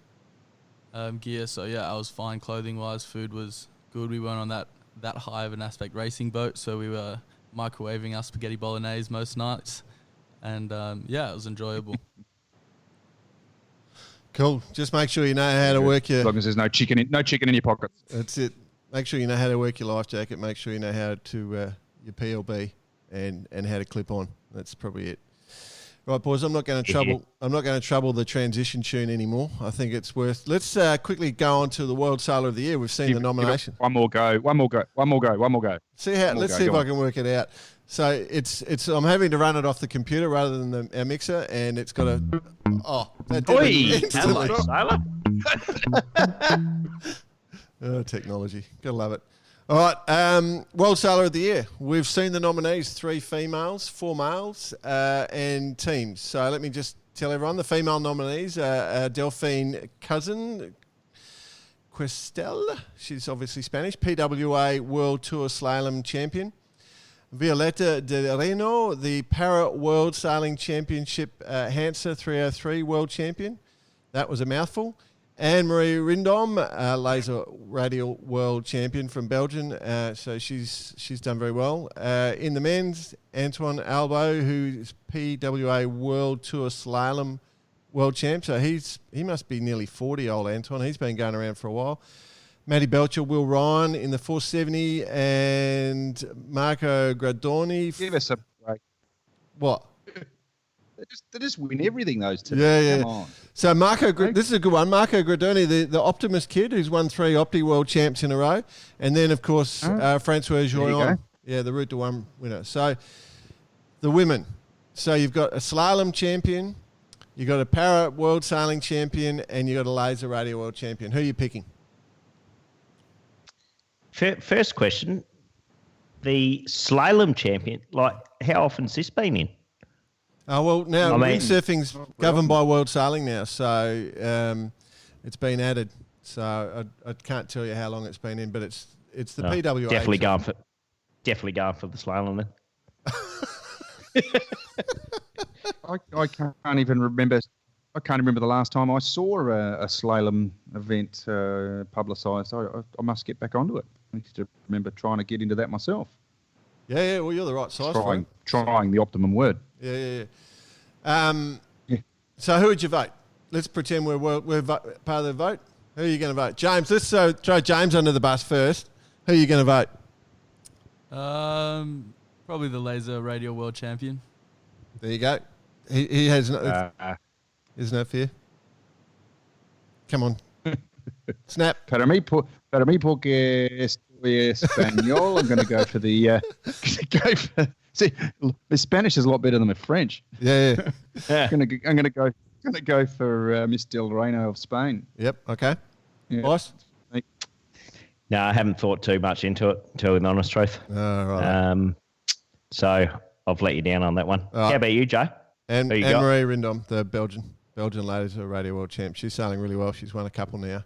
S4: gear. So I was fine clothing wise. Food was good. We weren't on that high of an aspect racing boat, so we were microwaving our spaghetti bolognese most nights, and it was enjoyable.
S1: Cool. Just make sure you know how to work your...
S2: As long as there's no chicken in your pockets.
S1: That's it. Make sure you know how to work your life jacket. Make sure you know how to your PLB and how to clip on. That's probably it. Right, boys. I'm not going to trouble the transition tune anymore. I think it's worth. Let's quickly go on to the World Sailor of the Year. We've seen the nomination.
S2: One more go.
S1: See how? Let's see if I can work it out. So it's. I'm having to run it off the computer rather than our mixer, and it's got a. Oh, that did it instantly.
S3: Hello, Sailor.
S1: Oh, technology. Gotta love it. All right, World Sailor of the Year. We've seen the nominees, 3 females, 4 males, and teams. So let me just tell everyone, the female nominees are Delphine Cousin Questel. She's obviously Spanish. PWA World Tour Slalom Champion. Violeta de Reno, the Para World Sailing Championship Hansa 303 World Champion. That was a mouthful. Anne-Marie Rindom, laser radial world champion from Belgium. So she's done very well. In the men's, Antoine Albo, who's PWA World Tour Slalom world champ. So he must be nearly 40, old Antoine. He's been going around for a while. Matty Belcher, Will Ryan in the 470, and Marco Gradoni.
S2: Give us a break.
S1: What?
S2: They just win everything, those two.
S1: Yeah.
S2: Come on.
S1: So this is a good one. Marco Gradoni, the Optimus kid who's won 3 Opti World Champs in a row. And then, of course, Francois Joyon. Yeah, the Route to One winner. So the women. So you've got a slalom champion, you've got a para world sailing champion, and you've got a laser radio world champion. Who are you picking?
S3: First question, the slalom champion, like how often's this been in?
S1: Oh, well, now windsurfing's governed by world sailing now, so it's been added. So I can't tell you how long it's been in, but it's the PWA.
S3: Definitely going for the slalom then.
S2: I can't even remember. I can't remember the last time I saw a slalom event publicised. I must get back onto it. I need to remember trying to get into that myself.
S1: Yeah. Well, you're the right size for it.
S2: Trying the optimum word.
S1: Yeah. So who would you vote? Let's pretend we're part of the vote. Who are you going to vote? James, let's throw James under the bus first. Who are you going to vote?
S4: Probably the laser radio world champion.
S1: There you go. He has no... Isn't that fair? Come on. Snap.
S2: Para mí porque estoy español, I'm going to go for the... see, the Spanish is a lot better than the French.
S1: Yeah.
S2: I'm going to go for Miss Del Reino of Spain.
S1: Yep. Okay.
S2: Yeah.
S1: Boss?
S3: No, I haven't thought too much into it, to tell you the honest truth.
S1: Oh, right.
S3: So I've let you down on that one. How about you, Joe?
S1: And Anne-Marie Rindom, the Belgian ladies radio world champ. She's sailing really well. She's won a couple now.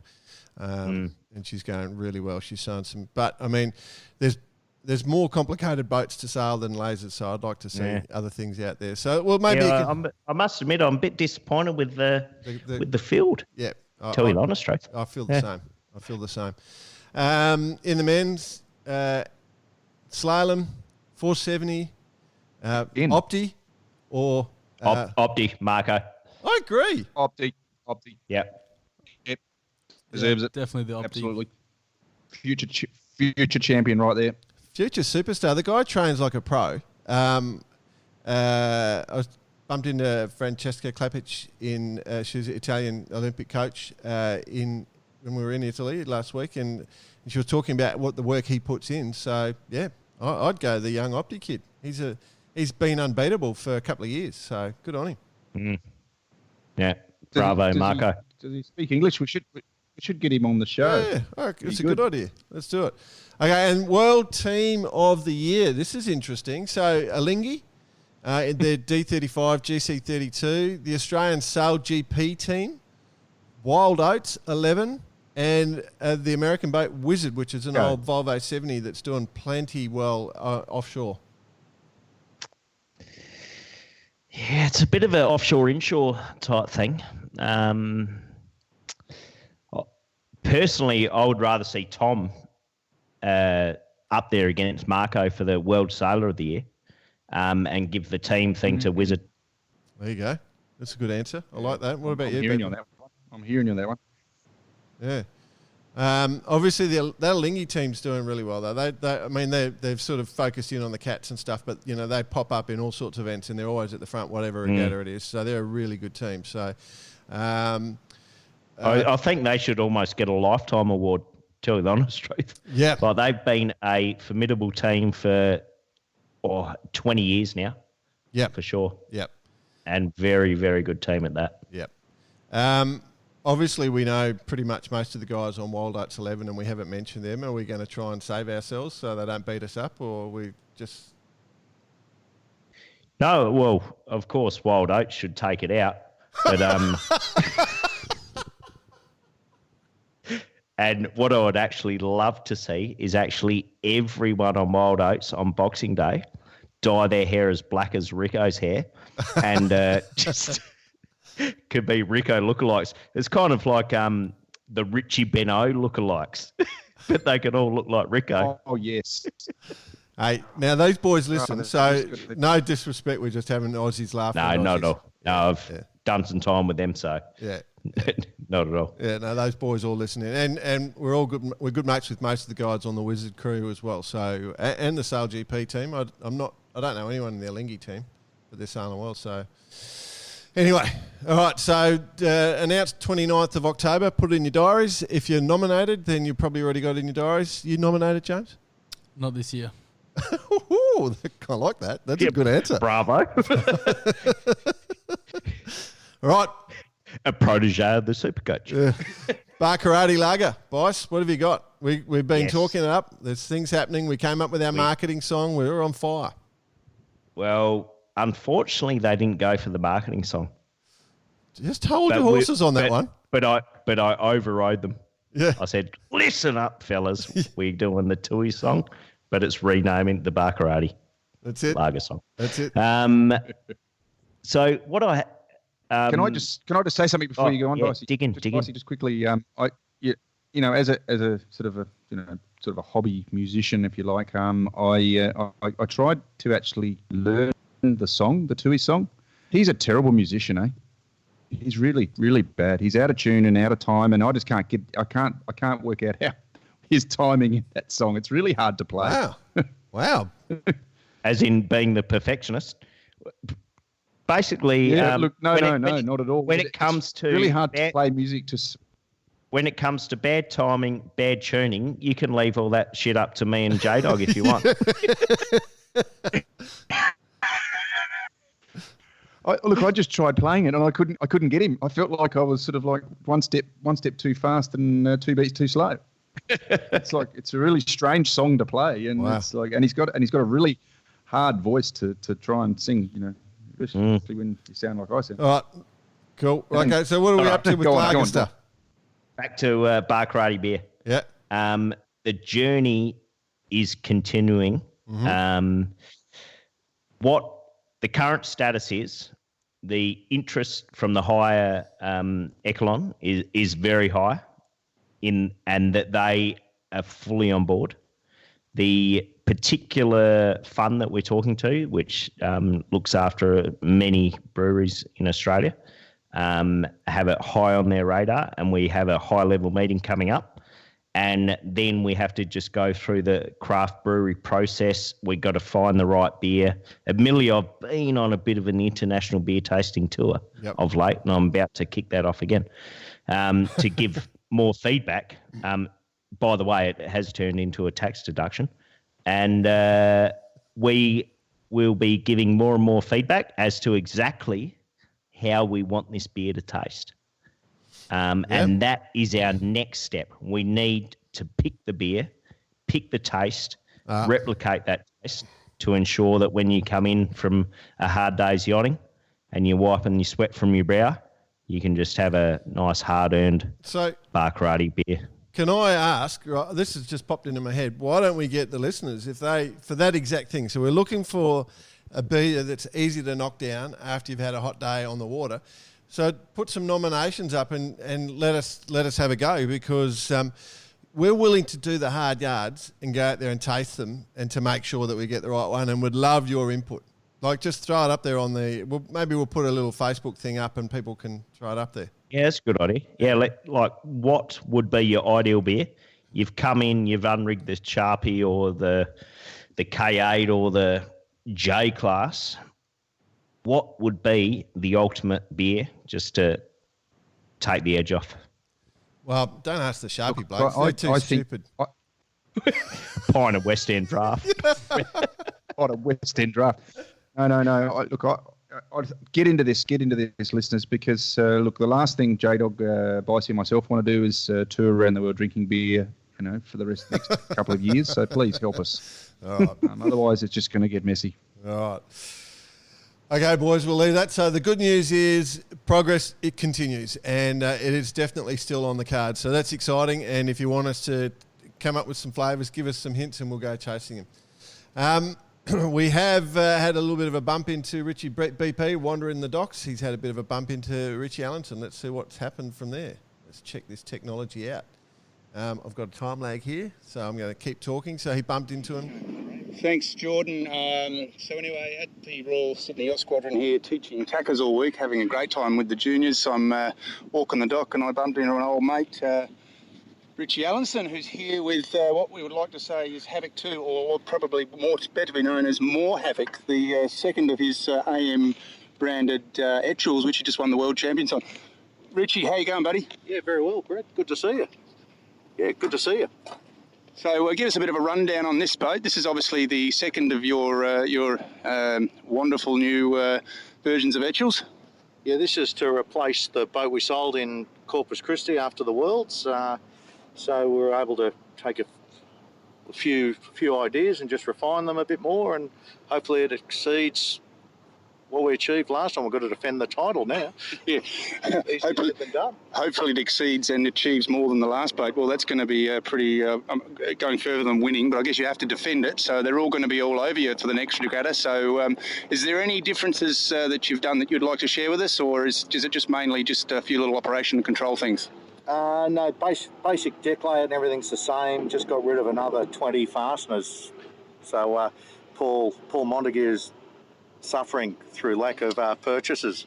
S1: And she's going really well. She's sailing some... But, I mean, there's more complicated boats to sail than lasers, so I'd like to see other things out there. So, well, maybe...
S3: I must admit, I'm a bit disappointed with the field.
S1: Yeah.
S3: Tell you the honest truth.
S1: I feel the same. In the men's, slalom, 470, Opti, or...
S3: Opti, Marco.
S1: I agree.
S2: Opti.
S3: Yep.
S2: Deserves it.
S4: Definitely the Opti.
S2: Absolutely. Future champion right there.
S1: Future superstar. The guy trains like a pro. I was bumped into Francesca Klapic she's an Italian Olympic coach when we were in Italy last week, and she was talking about what the work he puts in. So, yeah, I'd go the young Opti kid. He's been unbeatable for a couple of years, so good on him.
S3: Mm. Yeah, bravo, Marco.
S2: Does he speak English? We should get him on the show.
S1: Yeah, it's a good idea. Let's do it. Okay, and World Team of the Year. This is interesting. So, Alinghi, in their D35, GC32, the Australian Sail GP team, Wild Oats 11, and the American boat Wizard, which is an old Volvo 70 that's doing plenty well offshore.
S3: Yeah, it's a bit of an offshore-inshore type thing. Personally, I would rather see Tom up there against Marco for the World Sailor of the Year and give the team thing to Wizard.
S1: There you go. That's a good answer. I like that. What about you?
S2: I'm hearing you on that one.
S1: Yeah. Obviously, that Alinghi team's doing really well, though. They've sort of focused in on the cats and stuff, but, you know, they pop up in all sorts of events and they're always at the front, whatever regatta it is. So they're a really good team. So
S3: I think they should almost get a lifetime award, to tell you the honest truth.
S1: Yeah.
S3: Like, they've been a formidable team for 20 years now.
S1: Yeah.
S3: For sure.
S1: Yep.
S3: And very, very good team at that.
S1: Yep. Obviously, we know pretty much most of the guys on Wild Oats 11, and we haven't mentioned them. Are we going to try and save ourselves so they don't beat us up, or we just...
S3: No, well, of course, Wild Oats should take it out. But and what I would actually love to see is actually everyone on Wild Oats on Boxing Day dye their hair as black as Rico's hair and just... could be Rico lookalikes. It's kind of like the Richie Beno lookalikes, but they could all look like Rico.
S2: Oh yes.
S1: Hey, now those boys listen. So no disrespect, we're just having Aussies laughing.
S3: No, not at all. No, I've done some time with them, so
S1: yeah.
S3: Not at all.
S1: Yeah, no, those boys all listen in, and we're all good. We're good mates with most of the guides on the Wizard crew as well. So, and the Sail GP team. I don't know anyone in the Alinghi team, but they're sailing well. So, anyway, all right. So, announced 29th of October. Put it in your diaries. If you're nominated, then you've probably already got it in your diaries. You nominated, James?
S4: Not this year.
S1: Ooh, I like that. That's a good answer.
S3: Bravo.
S1: All right.
S3: A protege of the Supercoach.
S1: Bar Karate Lager, boys. What have you got? We've been talking it up. There's things happening. We came up with our marketing song. We were on fire.
S3: Well, unfortunately, they didn't go for the marketing song.
S1: Just hold your horses on that one.
S3: But I overrode them.
S1: Yeah.
S3: I said, listen up, fellas. We're doing the Tui song, but it's renaming the Bar Karate.
S1: That's it.
S3: Lager song.
S1: That's it.
S3: So what I
S2: can I just say something before you go on, Dicey?
S3: Dig in.
S2: Dicey, just quickly. As a sort of a hobby musician, if you like, I tried to actually learn the song, the Tui song. He's a terrible musician, eh? He's really, really bad. He's out of tune and out of time, and I just can't work out how his timing in that song. It's really hard to play.
S1: Wow.
S3: As in being the perfectionist. Basically,
S2: not at all.
S3: When it comes to
S2: really hard to play music
S3: when it comes to bad timing, bad tuning, you can leave all that shit up to me and J-Dog if you want.
S2: I just tried playing it and I couldn't get him. I felt like I was sort of like one step too fast and 2 beats too slow. It's a really strange song to play, and it's like, and he's got a really hard voice to try and sing, especially when you sound like I sound.
S1: All right, cool. Okay, so what are we up to with lager stuff?
S3: Back to Bar Karate beer.
S1: Yeah.
S3: The journey is continuing.
S1: Mm-hmm.
S3: What the current status is, the interest from the higher echelon is very high, and that they are fully on board. The particular fund that we're talking to, which looks after many breweries in Australia, have it high on their radar, and we have a high-level meeting coming up. And then we have to just go through the craft brewery process. We've got to find the right beer. Admittedly, I've been on a bit of an international beer tasting tour of late, and I'm about to kick that off again to give more feedback. By the way, it has turned into a tax deduction. And we will be giving more and more feedback as to exactly how we want this beer to taste. And that is our next step. We need to pick the beer, pick the taste, replicate that taste to ensure that when you come in from a hard day's yachting and you're wiping your sweat from your brow, you can just have a nice hard-earned Bar Karate beer.
S1: Can I ask, right, this has just popped into my head, why don't we get the listeners, for that exact thing? So we're looking for a beer that's easy to knock down after you've had a hot day on the water. So put some nominations up and let us have a go, because we're willing to do the hard yards and go out there and taste them and to make sure that we get the right one, and would love your input. Like, just throw it up there maybe we'll put a little Facebook thing up and people can throw it up there.
S3: Yeah, that's a good idea. Yeah, what would be your ideal beer? You've come in, you've unrigged the Sharpie or the K8 or the J class. What would be the ultimate beer just to take the edge off?
S1: Well, don't ask the Sharpie blokes. They're too stupid.
S3: Pint of West End draft.
S2: Pint of West End draft. No. I'd get into this, listeners, because the last thing J-Dog, Bicey, and myself want to do is tour around the world drinking beer, for the rest of the next couple of years. So please help us.
S1: All right.
S2: Otherwise, it's just going to get messy.
S1: All right. Okay, boys, we'll leave that. So the good news is progress, it continues, and it is definitely still on the card. So that's exciting, and if you want us to come up with some flavours, give us some hints and we'll go chasing them. We have had a little bit of a bump into Richie BP wandering the docks. He's had a bit of a bump into Richie Allenton. Let's see what's happened from there. Let's check this technology out. I've got a time lag here, so I'm going to keep talking. So he bumped into him.
S5: Thanks, Jordan. So anyway, at the Royal Sydney Yacht Squadron here, teaching tackers all week, having a great time with the juniors. I'm walking the dock and I bumped into an old mate, Richie Allenson, who's here with what we would like to say is Havoc 2, or probably better to be known as More Havoc, the second of his AM branded Etchels, which he just won the World Champions on. Richie, how you going, buddy?
S6: Yeah, very well, Brett. Good to see you. Yeah, good to see you.
S5: So give us a bit of a rundown on this boat. This is obviously the second of your wonderful new versions of Etchels.
S6: Yeah, this is to replace the boat we sold in Corpus Christi after the Worlds. So we were able to take a few ideas and just refine them a bit more, and hopefully it exceeds what we achieved last time. We've got to defend the title now.
S5: Yeah, hopefully it exceeds and achieves more than the last boat. Well, that's going to be pretty going further than winning, but I guess you have to defend it. So they're all going to be all over you for the next regatta. So is there any differences that you've done that you'd like to share with us, or is it just mainly just a few little operation and control things?
S6: No, basic deck layout and everything's the same. Just got rid of another 20 fasteners. So Paul Montague's suffering through lack of purchases.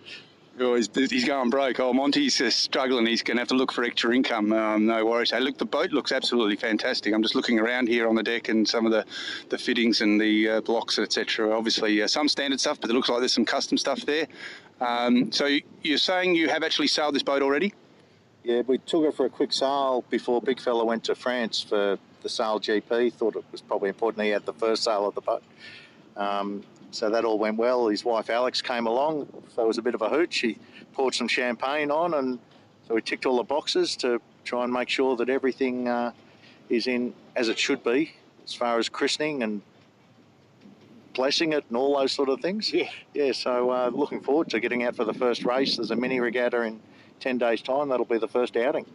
S5: Oh, he's going broke. Oh, Monty's struggling. He's going to have to look for extra income. No worries. Hey, look, the boat looks absolutely fantastic. I'm just looking around here on the deck and some of the fittings and the blocks, etc. Obviously, some standard stuff, but it looks like there's some custom stuff there. So you're saying you have actually sailed this boat already?
S6: Yeah, we took it for a quick sail before Big Fella went to France for the sail GP. Thought it was probably important he had the first sail of the boat. So that all went well. His wife Alex came along, so it was a bit of a hoot. She poured some champagne on, and so we ticked all the boxes to try and make sure that everything is in as it should be, as far as christening and blessing it and all those sort of things. Yeah. So looking forward to getting out for the first race. There's a mini regatta in 10 days' time. That'll be the first outing.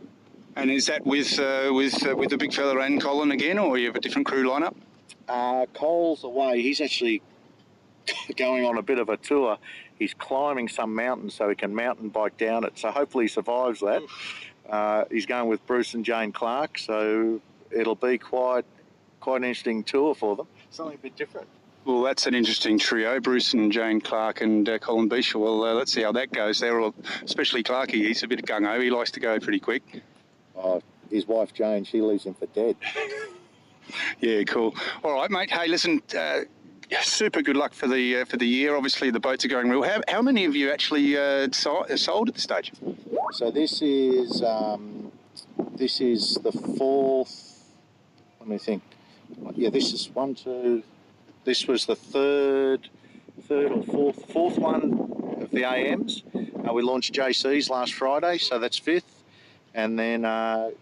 S5: And is that with the Big Fella and Colin again, or you have a different crew lineup?
S6: Cole's away. He's actually going on a bit of a tour. He's climbing some mountain so he can mountain bike down it. So hopefully he survives that. He's going with Bruce and Jane Clark, so it'll be quite an interesting tour for them. Something a bit different.
S5: Well, that's an interesting trio, Bruce and Jane Clark and Colin Beecher. Well, let's see how that goes. They're all, especially Clarkie, he's a bit gung-ho. He likes to go pretty quick.
S6: His wife Jane, she leaves him for dead.
S5: Yeah, cool. All right, mate. Hey, listen, super good luck for the year. Obviously, the boats are going real. How many of you actually sold at this stage?
S6: So this is the fourth. Let me think. Yeah, this is one, two. This was the third or fourth one of the AMs. We launched JCs last Friday, so that's fifth. And then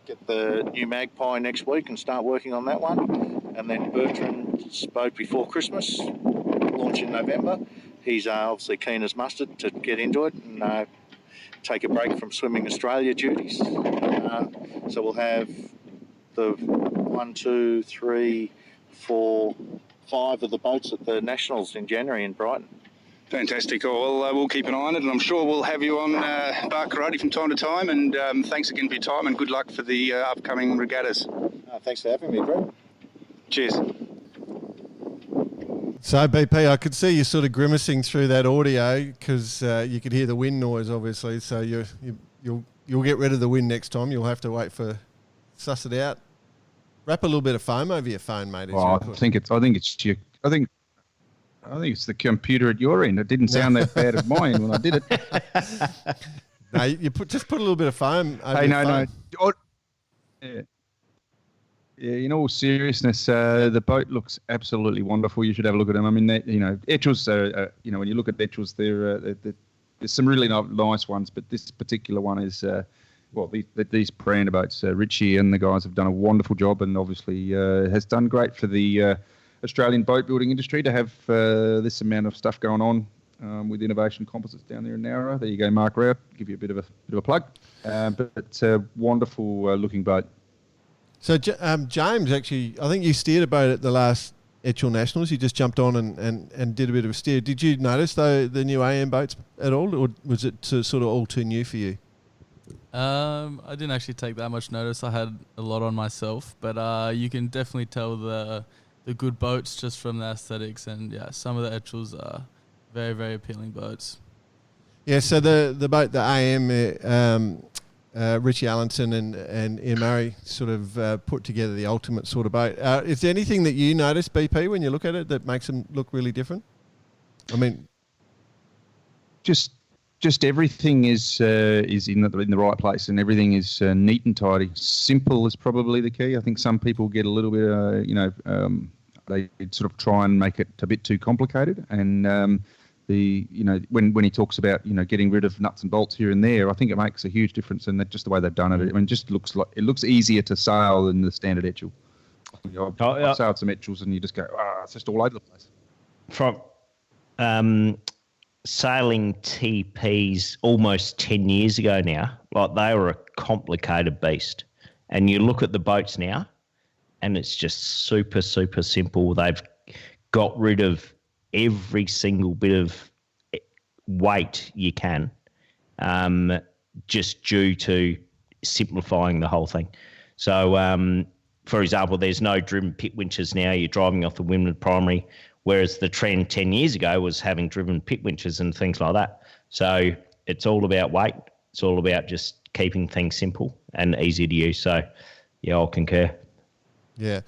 S6: get the new Magpie next week and start working on that one. And then Bertrand's boat before Christmas, launch in November. He's obviously keen as mustard to get into it and take a break from Swimming Australia duties. So we'll have the 1, 2, 3, 4, 5 of the boats at the Nationals in January in Brighton.
S5: Fantastic. Well, we'll keep an eye on it, and I'm sure we'll have you on Barkarati from time to time. And thanks again for your time, and good luck for the upcoming regattas.
S6: Thanks for having me, Brett.
S5: Cheers.
S1: So, BP, I could see you sort of grimacing through that audio because you could hear the wind noise, obviously. So you'll get rid of the wind next time. You'll have to wait for suss it out. Wrap a little bit of foam over your phone, mate.
S2: I think it's the computer at your end. It didn't sound that bad at my end when I did it.
S1: No, just put a little bit of foam over your phone.
S2: No. Yeah, in all seriousness, the boat looks absolutely wonderful. You should have a look at them. I mean, Etchels are, when you look at Etchels, there's some really nice ones, but this particular one is, these Pranda boats, Richie and the guys have done a wonderful job, and obviously has done great for the Australian boat building industry to have this amount of stuff going on with Innovation Composites down there in Nowra. There you go, Mark Rao. Give you a bit of a plug. But it's a wonderful looking boat.
S1: So, James, actually, I think you steered a boat at the last Etchel Nationals. You just jumped on and did a bit of a steer. Did you notice, though, the new AM boats at all, or was it sort of all too new for you?
S4: I didn't actually take that much notice. I had a lot on myself, but you can definitely tell the good boats just from the aesthetics, and some of the Etchells are very, very appealing boats.
S1: Yeah, so the boat, the AM, Richie Allenson and Ian Murray sort of put together the ultimate sort of boat. Is there anything that you notice, BP, when you look at it that makes them look really different? I mean,
S2: just everything is in the right place, and everything is neat and tidy. Simple is probably the key. I think some people get a little bit, they sort of try and make it a bit too complicated. And when he talks about getting rid of nuts and bolts here and there, I think it makes a huge difference. And just the way they've done it, I mean, it looks easier to sail than the standard Etchell. I've sailed some Etchells, and you just go, it's just all over the place.
S3: From sailing TPs almost 10 years ago now, like they were a complicated beast. And you look at the boats now, and it's just super, super simple. They've got rid of every single bit of weight you can, just due to simplifying the whole thing. So, for example, there's no driven pit winches now. You're driving off the windward primary, whereas the trend 10 years ago was having driven pit winches and things like that. So it's all about weight. It's all about just keeping things simple and easy to use. So, yeah, I'll concur.
S1: Yeah.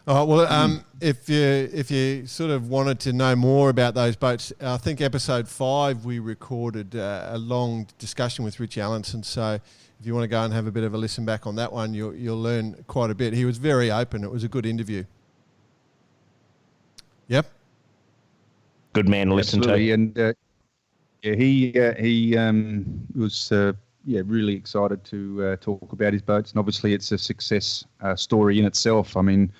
S1: All right, well, if you sort of wanted to know more about those boats, I think episode 5 we recorded a long discussion with Richie Allenson. So if you want to go and have a bit of a listen back on that one, you'll learn quite a bit. He was very open. It was a good interview. Yep.
S3: Good man to listen to.
S2: And he was really excited to talk about his boats, and obviously it's a success story in itself. I mean,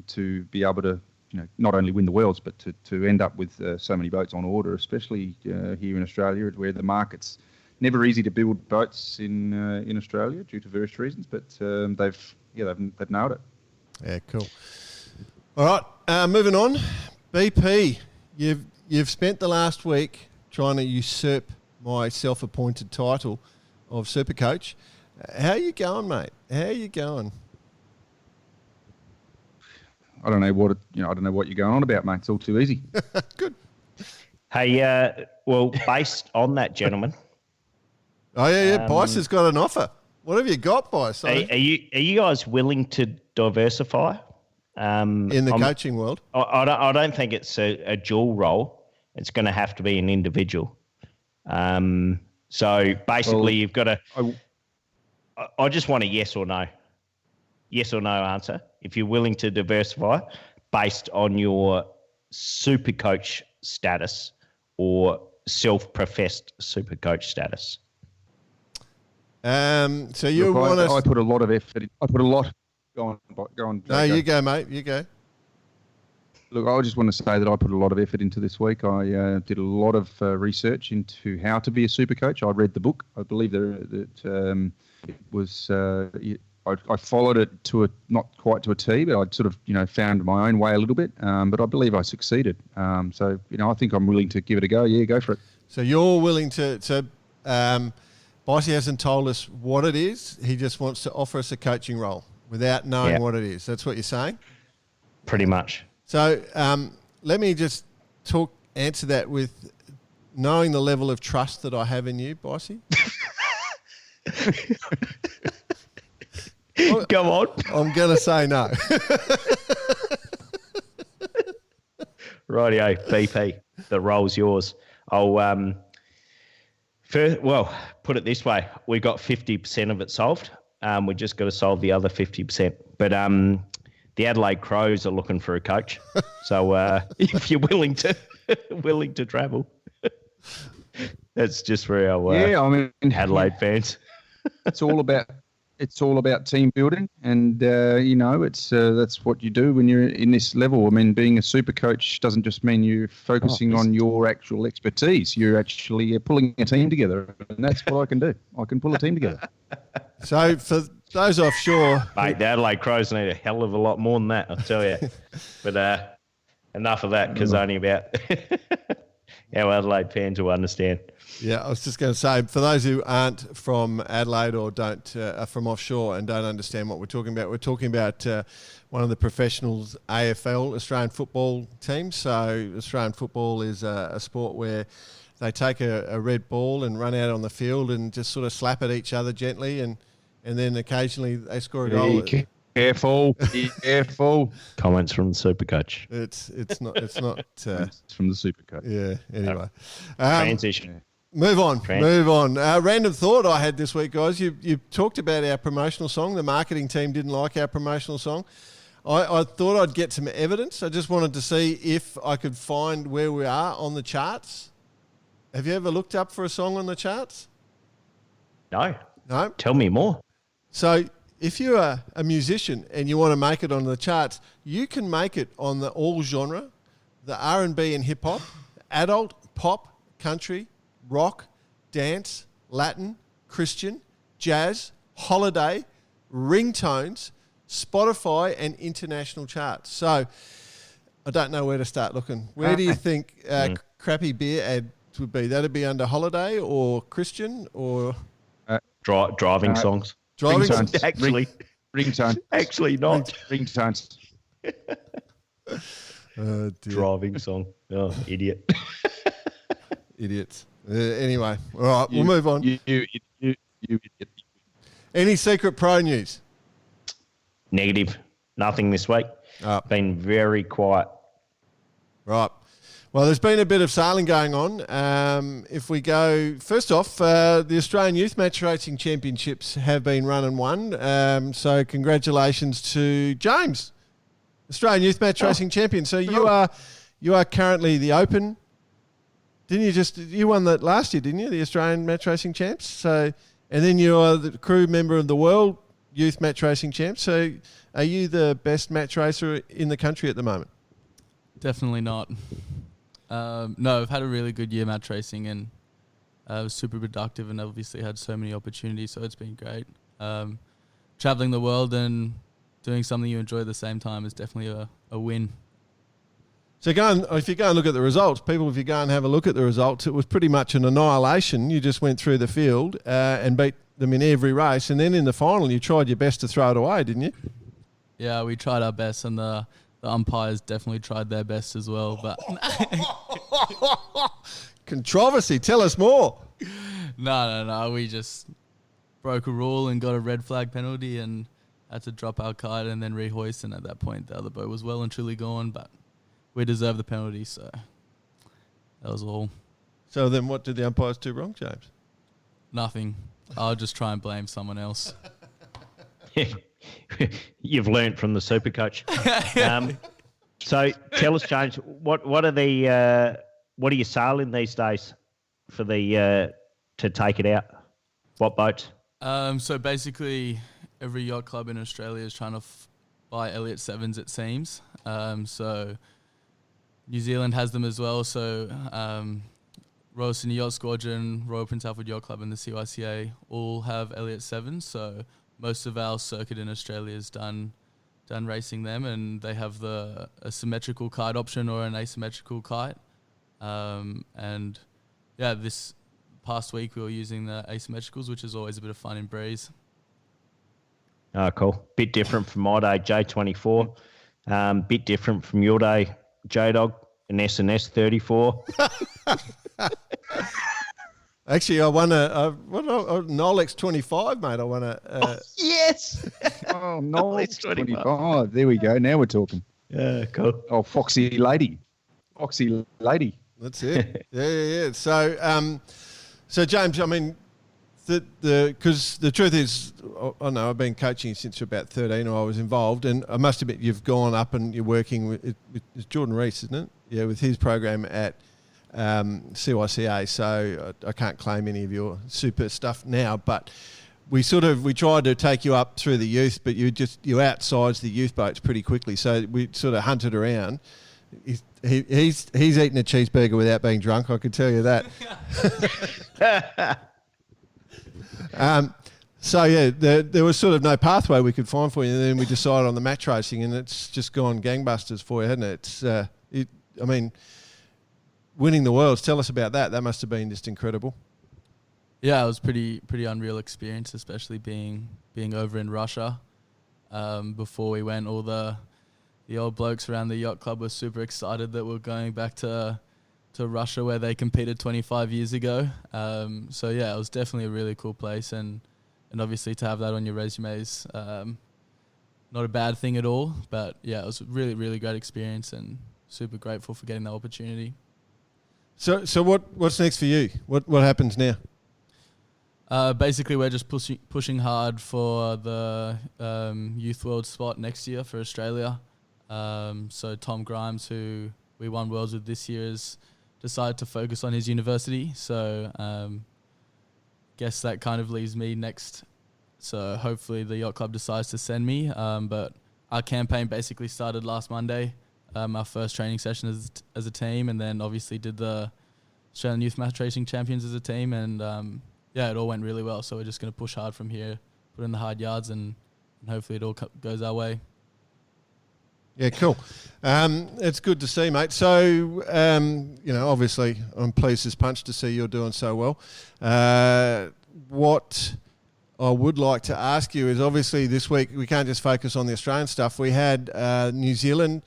S2: to be able to not only win the Worlds, but to end up with so many boats on order, especially here in Australia, where the market's never easy to build boats in Australia due to various reasons. But they've nailed it.
S1: Yeah, cool. All right, moving on. BP, you've spent the last week trying to usurp my self-appointed title of Super Coach. How are you going, mate? How are you going?
S2: I don't know what you're going on about, mate. It's all too easy.
S1: Good.
S3: Hey, well, based on that, gentlemen.
S1: Oh yeah. Bice has got an offer. What have you got, Bice?
S3: Are you guys willing to diversify?
S1: In the coaching world?
S3: I don't think it's a dual role. It's going to have to be an individual. So basically, you've got to. I just want a yes or no answer. If you're willing to diversify based on your super coach status or self-professed super coach status.
S1: So you want
S2: I put a lot of effort. I put a lot. Go on.
S1: No, you go, mate. You go.
S2: Look, I just want to say that I put a lot of effort into this week. I did a lot of research into how to be a super coach. I read the book. I believe that it was. I followed it not quite to a T, but I'd sort of found my own way a little bit. But I believe I succeeded. So I think I'm willing to give it a go. Yeah, go for it.
S1: So you're willing to. So Bossy hasn't told us what it is. He just wants to offer us a coaching role without knowing what it is. That's what you're saying?
S3: Pretty much.
S1: So let me just answer that with knowing the level of trust that I have in you, Bossy.
S3: Go on.
S1: I'm going to say no.
S3: Rightio, BP. The role's yours. I'll put it this way. We got 50% of it solved. We just got to solve the other 50%. But the Adelaide Crows are looking for a coach. So if you're willing to travel, that's just for our Adelaide fans.
S2: It's all about team building, and that's what you do when you're in this level. I mean, being a super coach doesn't just mean you're focusing on your actual expertise. You're actually pulling a team together, and that's what I can do. I can pull a team together.
S1: So for those offshore,
S3: mate, the Adelaide Crows need a hell of a lot more than that, I'll tell you. But enough of that, because only about our Adelaide fans will understand.
S1: Yeah, I was just going to say, for those who aren't from Adelaide or are from offshore and don't understand what we're talking about one of the professionals AFL, Australian football teams. So Australian football is a sport where they take a red ball and run out on the field and just sort of slap at each other gently, and then occasionally they score a goal.
S2: Careful.
S3: Comments from the Supercoach.
S1: It's not. It's
S2: from the Supercoach.
S1: Yeah. Anyway,
S3: Transition.
S1: Move on. Random thought I had this week, guys. You talked about our promotional song. The marketing team didn't like our promotional song. I thought I'd get some evidence. I just wanted to see if I could find where we are on the charts. Have you ever looked up for a song on the charts?
S3: No.
S1: No?
S3: Tell me more.
S1: So if you're a musician and you want to make it on the charts, you can make it on the all genre, the R&B and hip-hop, adult, pop, country, rock, dance, Latin, Christian, jazz, holiday, ringtones, Spotify and international charts. So I don't know where to start looking. Where do you think crappy beer ad would be? That'd be under holiday or Christian or
S3: driving songs.
S1: Driving
S2: songs.
S3: Actually,
S2: ringtone.
S3: Actually, not
S2: Ringtones.
S1: Oh, dear.
S3: Driving song. Oh, idiot.
S1: Idiots. Anyway, all right, we'll move on.
S2: You idiot.
S1: Any secret pro news?
S3: Negative. Nothing this week.
S1: Oh.
S3: Been very quiet.
S1: Right. Well, there's been a bit of sailing going on. If we go, first off, the Australian Youth Match Racing Championships have been run and won. So congratulations to James, Australian Youth Match Racing Champion. So you are currently the Open. You won that last year, didn't you? The Australian Match Racing Champs. So, and then you are the crew member of the World Youth Match Racing Champs. So are you the best match racer in the country at the moment?
S4: Definitely not. No, I've had a really good year match racing and was super productive and obviously had so many opportunities, so it's been great. Traveling the world and doing something you enjoy at the same time is definitely a win.
S1: So if you go and look at the results, if you go and have a look at the results, it was pretty much an annihilation. You just went through the field and beat them in every race, and then in the final you tried your best to throw it away, didn't you? Yeah,
S4: we tried our best, and the umpires definitely tried their best as well. But
S1: controversy, tell us more.
S4: No, we just broke a rule and got a red flag penalty and had to drop our kite and then rehoist, and at that point the other boat was well and truly gone, but we deserved the penalty, so that was all. So then what did the umpires do wrong, James? Nothing. I'll just try and blame someone else.
S3: You've learnt from the Supercoach. So tell us, James, what are you sailing these days for the to take it out? What boats?
S4: So basically, every yacht club in Australia is trying to buy Elliott 7s, it seems. So New Zealand has them as well. So Royal Sydney Yacht Squadron, Royal Prince Alfred Yacht Club, and the CYCA all have Elliott 7s. So most of our circuit in Australia is done racing them, and they have a symmetrical kite option or an asymmetrical kite. And yeah, this past week we were using the asymmetricals, which is always a bit of fun in breeze.
S3: Oh, cool. Bit different from my day, J24. Bit different from your day, J-Dog, an S&S 34.
S1: Actually, I won a Nolex 25, mate. I won a...
S3: yes!
S2: Oh, Nolex 25. There we go. Now we're talking.
S3: Yeah, cool.
S2: Oh, Foxy Lady.
S1: That's it. Yeah. So James, I mean, because the truth is, I know I've been coaching since you're about 13, or I was involved, and I must admit you've gone up and you're working with it's Jordan Rees, isn't it? Yeah, with his program at CYCA. So I can't claim any of your super stuff now, but we tried to take you up through the youth, but you outsized the youth boats pretty quickly. So we sort of hunted around. He's eaten a cheeseburger without being drunk, I can tell you that. So yeah, there was sort of no pathway we could find for you, and then we decided on the match racing, and it's just gone gangbusters for you, hasn't it? I mean, winning the Worlds. Tell us about that. That must have been just incredible.
S4: Yeah, it was pretty unreal experience, especially being over in Russia. Before we went, all the old blokes around the yacht club were super excited that we're going back to Russia where they competed 25 years ago. So yeah, it was definitely a really cool place, and obviously to have that on your resume is not a bad thing at all. But yeah, it was a really, really great experience, and super grateful for getting that opportunity.
S1: So what's next for you? What happens now?
S4: Basically, we're just pushing hard for the Youth World spot next year for Australia. So Tom Grimes, who we won Worlds with this year, has decided to focus on his university. So guess that kind of leaves me next. So hopefully the yacht club decides to send me. But our campaign basically started last Monday. Our first training session as a team, and then obviously did the Australian Youth Match Racing Champions as a team, and yeah, it all went really well. So we're just going to push hard from here, put in the hard yards, and hopefully it all goes our way.
S1: Yeah, cool. It's good to see, mate. So, obviously I'm pleased as punch to see you're doing so well. What I would like to ask you is, obviously this week we can't just focus on the Australian stuff. We had New Zealand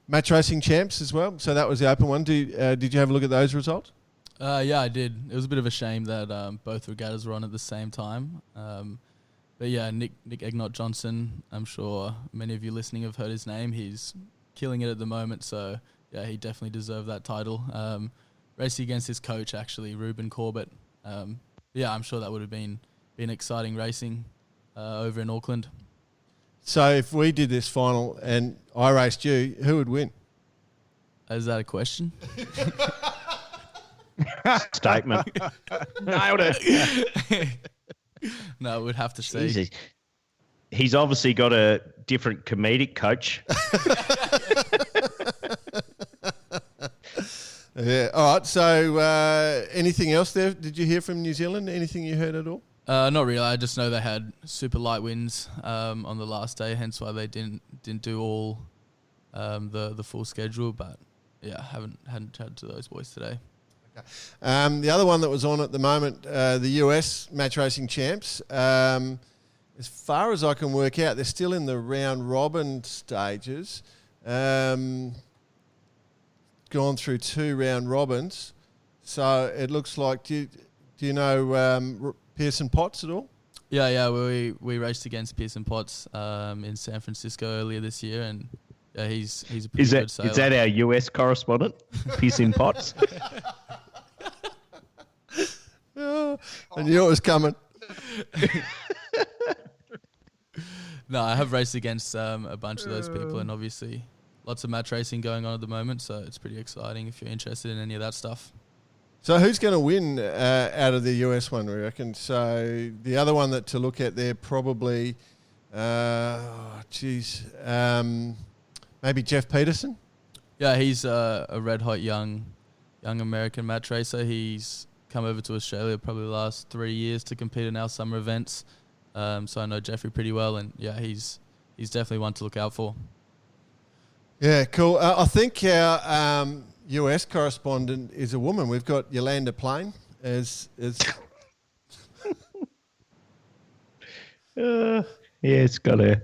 S1: match racing champs as well. So that was the open one. Did you have a look at those results?
S4: Yeah, I did. It was a bit of a shame that both regattas were on at the same time. But yeah, Nick Egnott Johnson, I'm sure many of you listening have heard his name. He's killing it at the moment. So yeah, he definitely deserved that title. Racing against his coach, actually, Ruben Corbett. Yeah, I'm sure that would have been exciting racing over in Auckland.
S1: So if we did this final and I raced you, who would win?
S4: Is that a question?
S3: Statement. Nailed it.
S4: No, we'd have to see.
S3: Jesus. He's obviously got a different comedic coach.
S1: Yeah. All right. So anything else there? Did you hear from New Zealand? Anything you heard at all?
S4: Not really. I just know they had super light winds on the last day, hence why they didn't do all the full schedule. But yeah, hadn't chatted to those boys today.
S1: Okay. The other one that was on at the moment, the US match racing champs. As far as I can work out, they're still in the round robin stages. Gone through 2 round robins, so it looks like. Do you know Pearson Potts at all?
S4: Yeah. We raced against Pearson Potts in San Francisco earlier this year, and yeah, he's a pretty good sailor.
S3: Is that our US correspondent, Pearson Potts?
S1: Oh, I knew it was coming.
S4: No, I have raced against a bunch of those people, and obviously lots of match racing going on at the moment, so it's pretty exciting if you're interested in any of that stuff.
S1: So who's going to win out of the US one, we reckon? So the other one that to look at there probably, maybe Jeff Peterson?
S4: Yeah, he's a red-hot young American match racer. He's come over to Australia probably the last 3 years to compete in our summer events. So I know Jeffrey pretty well, and yeah, he's definitely one to look out for.
S1: Yeah, cool. I think our US correspondent is a woman. We've got Yolanda Plain as
S3: yeah, it's got her.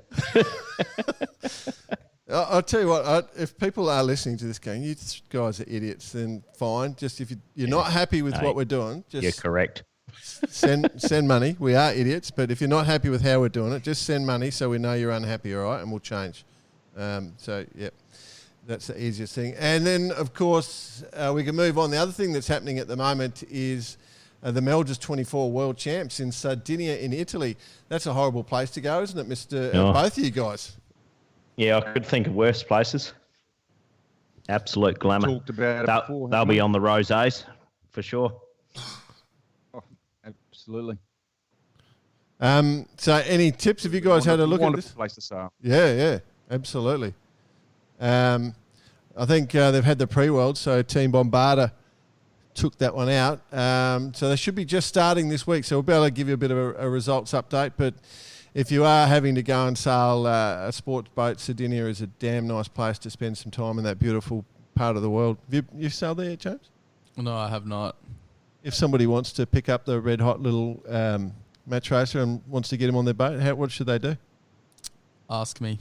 S1: I'll tell you what, if people are listening to this going, you guys are idiots, then fine. Just if you're not happy with what we're doing, just
S3: you're correct.
S1: Send money. We are idiots, but if you're not happy with how we're doing it, just send money so we know you're unhappy, all right, and we'll change. So, yeah, that's the easiest thing. And then, of course, we can move on. The other thing that's happening at the moment is the Melges 24 World Champs in Sardinia in Italy. That's a horrible place to go, isn't it, Mr. Both of you guys?
S3: Yeah, I could think of worse places. Absolute glamour.
S2: Talked about it before.
S3: They'll be on the rosés for sure.
S2: Oh, absolutely.
S1: So any tips? Have you guys had a look at this?
S2: Place to sail.
S1: Yeah, absolutely. I think they've had the pre-world, so Team Bombarda took that one out. So they should be just starting this week, so we'll be able to give you a bit of a results update. But if you are having to go and sail a sports boat, Sardinia is a damn nice place to spend some time in that beautiful part of the world. Have you sailed there, James?
S4: No, I have not.
S1: If somebody wants to pick up the red hot little match racer and wants to get him on their boat, what should they do?
S4: Ask me.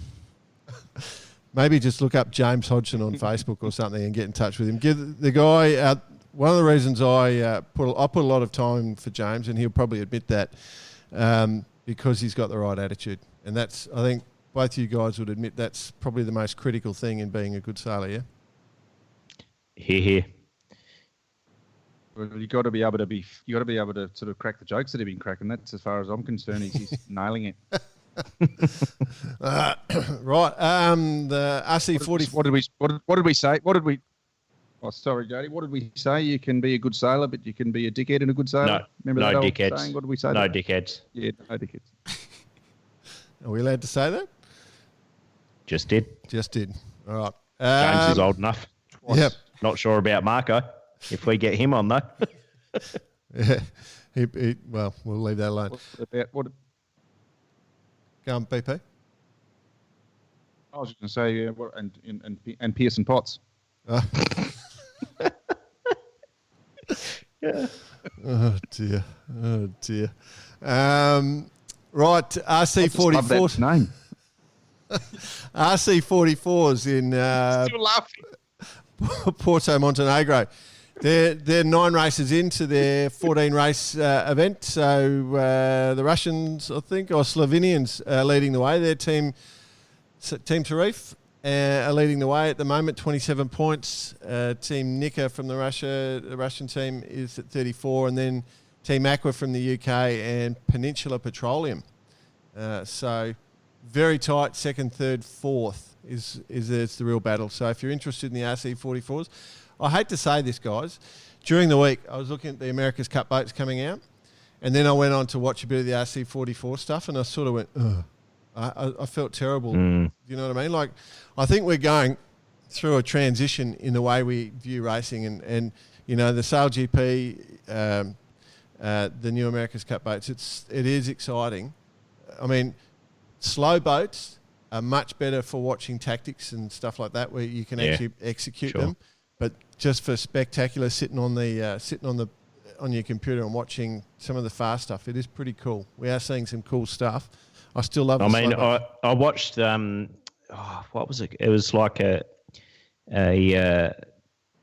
S1: Maybe just look up James Hodgson on Facebook or something and get in touch with him. Give the guy. One of the reasons I put a lot of time for James, and he'll probably admit that, because he's got the right attitude, and that's, I think both you guys would admit, that's probably the most critical thing in being a good sailor. Yeah.
S3: Here.
S2: Well, you got to be able to sort of crack the jokes that he's been cracking. That's as far as I'm concerned. He's nailing it.
S1: Right. The RC40.
S2: What did we say? Oh, sorry, Jody. What did we say? You can be a good sailor, but you can be a dickhead and a good sailor. Remember that old
S3: dickheads.
S2: saying? What did we say?
S3: No dickheads.
S2: Yeah, no dickheads.
S1: Are we allowed to say that?
S3: Just did.
S1: All right.
S3: James is old enough.
S1: Yep.
S3: Not sure about Marco. If we get him on, though.
S1: Yeah. Well, we'll leave that alone. Go on, BP.
S2: I was just going to say, and Pearson Potts.
S1: Yeah. Oh dear. Right, RC44's
S2: name.
S1: RC44's in
S2: Still laughing.
S1: Porto Montenegro. They're 9 races into their 14 race event. So the Russians, I think, or Slovenians are leading the way. Their Team Tarif are leading the way at the moment, 27 points. Team Nika from the Russian team is at 34, and then Team Aqua from the UK and Peninsula Petroleum. So very tight, second, third, fourth is the real battle. So if you're interested in the RC44s, I hate to say this, guys. During the week, I was looking at the America's Cup boats coming out, and then I went on to watch a bit of the RC44 stuff, and I sort of went, ugh. I felt terrible. You know what I mean? Like, I think we're going through a transition in the way we view racing, and you know, the Sail GP, the new America's Cup boats. It is exciting. I mean, slow boats are much better for watching tactics and stuff like that, where you can actually execute them. But just for spectacular, sitting on your computer and watching some of the fast stuff, it is pretty cool. We are seeing some cool stuff. I still love.
S3: I watched. What was it? It was like a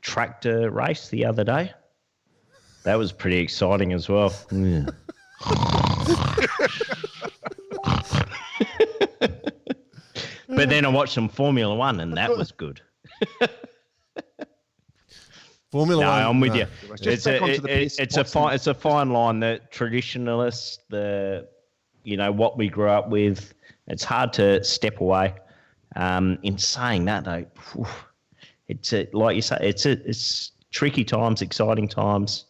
S3: tractor race the other day. That was pretty exciting as well. Yeah. But then I watched some Formula One, and that was good.
S1: Formula One.
S3: I'm with you. It's a fine line. The traditionalists, what we grew up with. It's hard to step away. In saying that, though, it's like you say, it's tricky times, exciting times.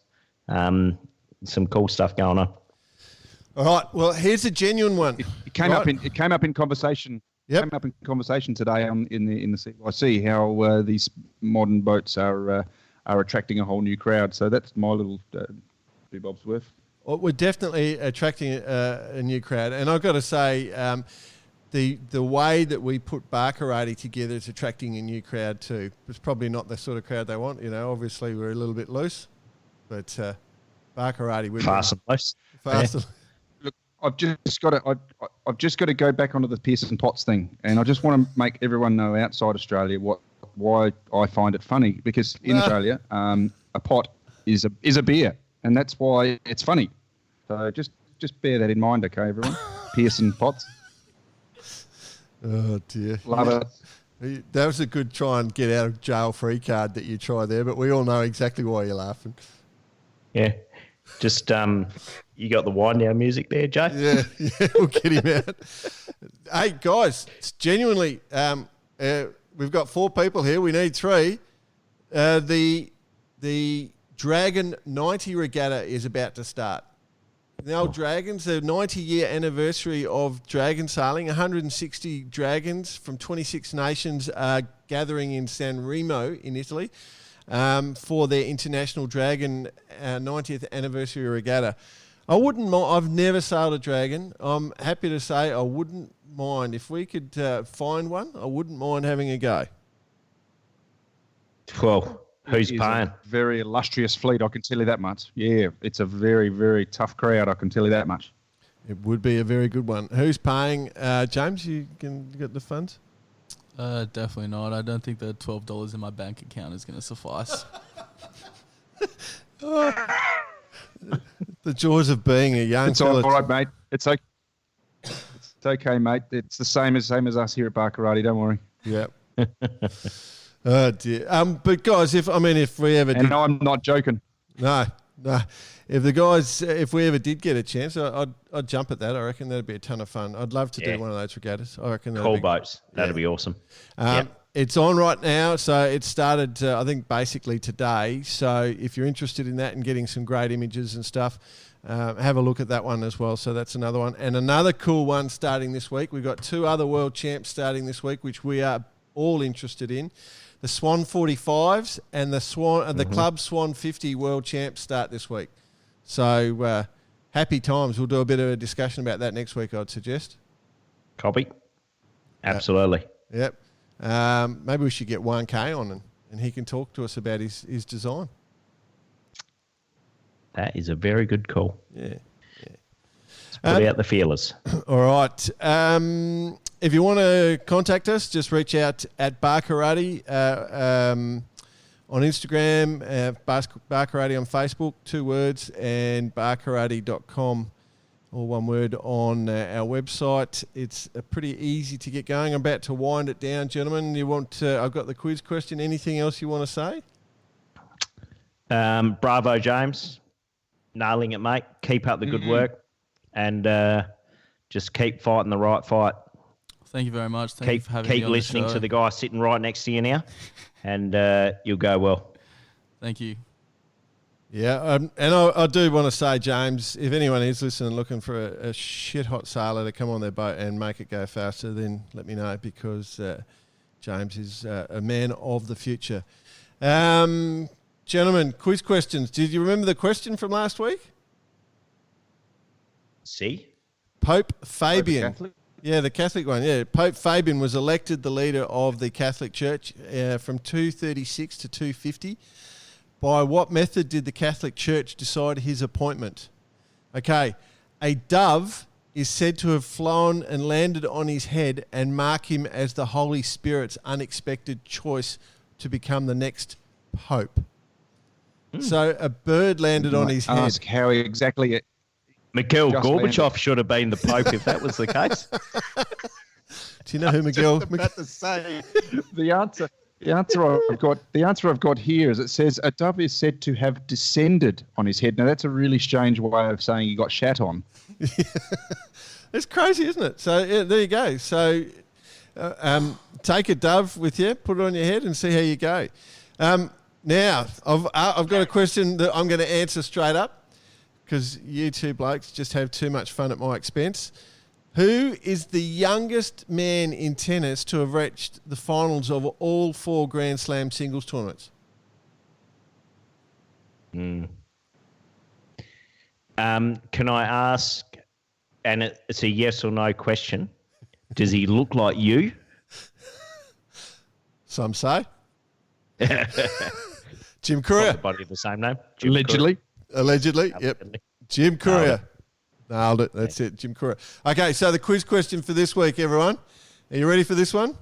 S3: Some cool stuff going on.
S1: All right. Well, here's a genuine one.
S2: It came up in conversation.
S1: Yep.
S2: Came up in conversation today in the CYC how these modern boats are attracting a whole new crowd. So that's my little two bobs worth.
S1: Well, we're definitely attracting a new crowd, and I've got to say, the way that we put Barkarati together is attracting a new crowd too. It's probably not the sort of crowd they want. You know, obviously we're a little bit loose, but Barkarati,
S3: fast and loose.
S2: Look, I've just got to go back onto the Pearson Potts thing, and I just want to make everyone know outside Australia why I find it funny, because in Australia, a pot is a beer, and that's why it's funny. So just bear that in mind, okay, everyone? Pearson Potts.
S1: Oh dear,
S2: love it.
S1: That was a good try and get out of jail free card that you tried there, but we all know exactly why you're laughing.
S3: Yeah, just you got the wind down music there, Jay?
S1: Yeah, we'll get him out. Hey guys, it's genuinely, we've got 4 people here. We need 3. The Dragon 90 Regatta is about to start. The old Dragons, the 90-year anniversary of dragon sailing. 160 dragons from 26 nations are gathering in San Remo in Italy for their International Dragon 90th Anniversary Regatta. I've never sailed a dragon. I'm happy to say I wouldn't mind. If we could find one, I wouldn't mind having a go.
S3: Well, Who's paying?
S2: Very illustrious fleet, I can tell you that much. Yeah, it's a very, very tough crowd, I can tell you that much.
S1: It would be a very good one. Who's paying? James, you get the funds?
S4: Definitely not. I don't think the $12 in my bank account is going to suffice.
S1: The joys of being a young
S2: It's
S1: fella.
S2: all right, mate. It's okay. It's okay, mate. It's the same as us here at Barkarati. Don't worry.
S1: Yeah. Oh dear. But guys, if we ever
S2: And I'm not joking.
S1: No. If we ever did get a chance, I'd jump at that. I reckon that'd be a ton of fun. I'd love to do one of those regattas. I reckon
S3: Cool boats. That'd be awesome.
S1: It's on right now, so it started, I think, basically today. So if you're interested in that and getting some great images and stuff, have a look at that one as well. So that's another one. And another cool one starting this week. We've got 2 other world champs starting this week, which we are all interested in. The Swan 45s and the Club Swan 50 world champs start this week. So happy times. We'll do a bit of a discussion about that next week, I'd suggest.
S3: Copy. Absolutely.
S1: Yep. Maybe we should get 1K on and he can talk to us about his design.
S3: That is a very good call.
S1: Yeah.
S3: Let's put out the feelers.
S1: All right. If you want to contact us, just reach out at Barkarati on Instagram, Barkarati on Facebook, 2 words, and barkarati.com, all one word, on our website. It's pretty easy to get going. I'm about to wind it down, gentlemen. I've got the quiz question. Anything else you want to say?
S3: Bravo, James. Nailing it, mate. Keep up the good work and just keep fighting the right fight.
S4: Thank you very much. Thank you for having me on the show.
S3: Keep listening to the guy sitting right next to you now, and you'll go well.
S4: Thank you.
S1: Yeah, and I do want to say, James, if anyone is listening looking for a shit-hot sailor to come on their boat and make it go faster, then let me know, because James is a man of the future. Gentlemen, quiz questions. Did you remember the question from last week?
S3: See?
S1: Pope Fabian. Yeah, the Catholic one. Yeah, Pope Fabian was elected the leader of the Catholic Church from 236 to 250. By what method did the Catholic Church decide his appointment? Okay, a dove is said to have flown and landed on his head and mark him as the Holy Spirit's unexpected choice to become the next Pope. So a bird landed on his head.
S2: Ask how exactly
S3: Mikhail Gorbachev should have been the Pope if that was the case.
S1: Do you know who Miguel?
S2: About to say the answer. The answer I've got here is, it says a dove is said to have descended on his head. Now that's a really strange way of saying he got shat on.
S1: It's crazy, isn't it? So yeah, there you go. So take a dove with you, put it on your head, and see how you go. Now I've got a question that I'm going to answer straight up, because you two blokes just have too much fun at my expense. Who is the youngest man in tennis to have reached the finals of all 4 Grand Slam singles tournaments?
S3: Can I ask, and it's a yes or no question, does he look like you?
S1: Some say. Jim Courier.
S3: Everybody the same name?
S1: Allegedly, yep. Jim Courier. Nailed it. That's it, Jim Courier. Okay, so the quiz question for this week, everyone. Are you ready for this one?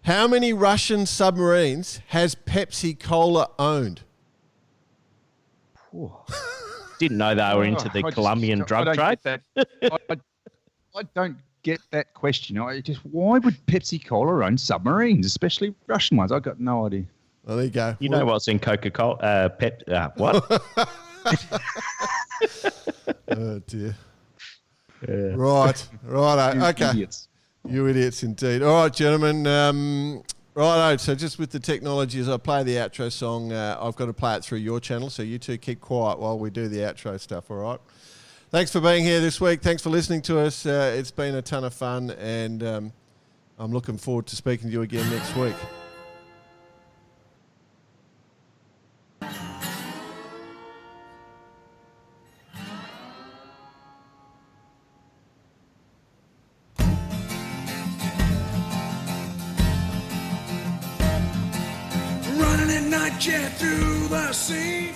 S1: How many Russian submarines has Pepsi Cola owned?
S3: Didn't know they were into the Colombian drug trade.
S2: I don't get that question. Why would Pepsi Cola own submarines, especially Russian ones? I've got no idea.
S1: Well, there you go.
S3: You know what's in Coca-Cola? What?
S1: Oh, dear. Right. Okay.
S2: Idiots.
S1: You idiots indeed. All right, gentlemen. Righto, so just with the technology, as I play the outro song, I've got to play it through your channel, so you two keep quiet while we do the outro stuff, all right? Thanks for being here this week. Thanks for listening to us. It's been a ton of fun, and I'm looking forward to speaking to you again next week.
S7: Run Silent night jet through the sea.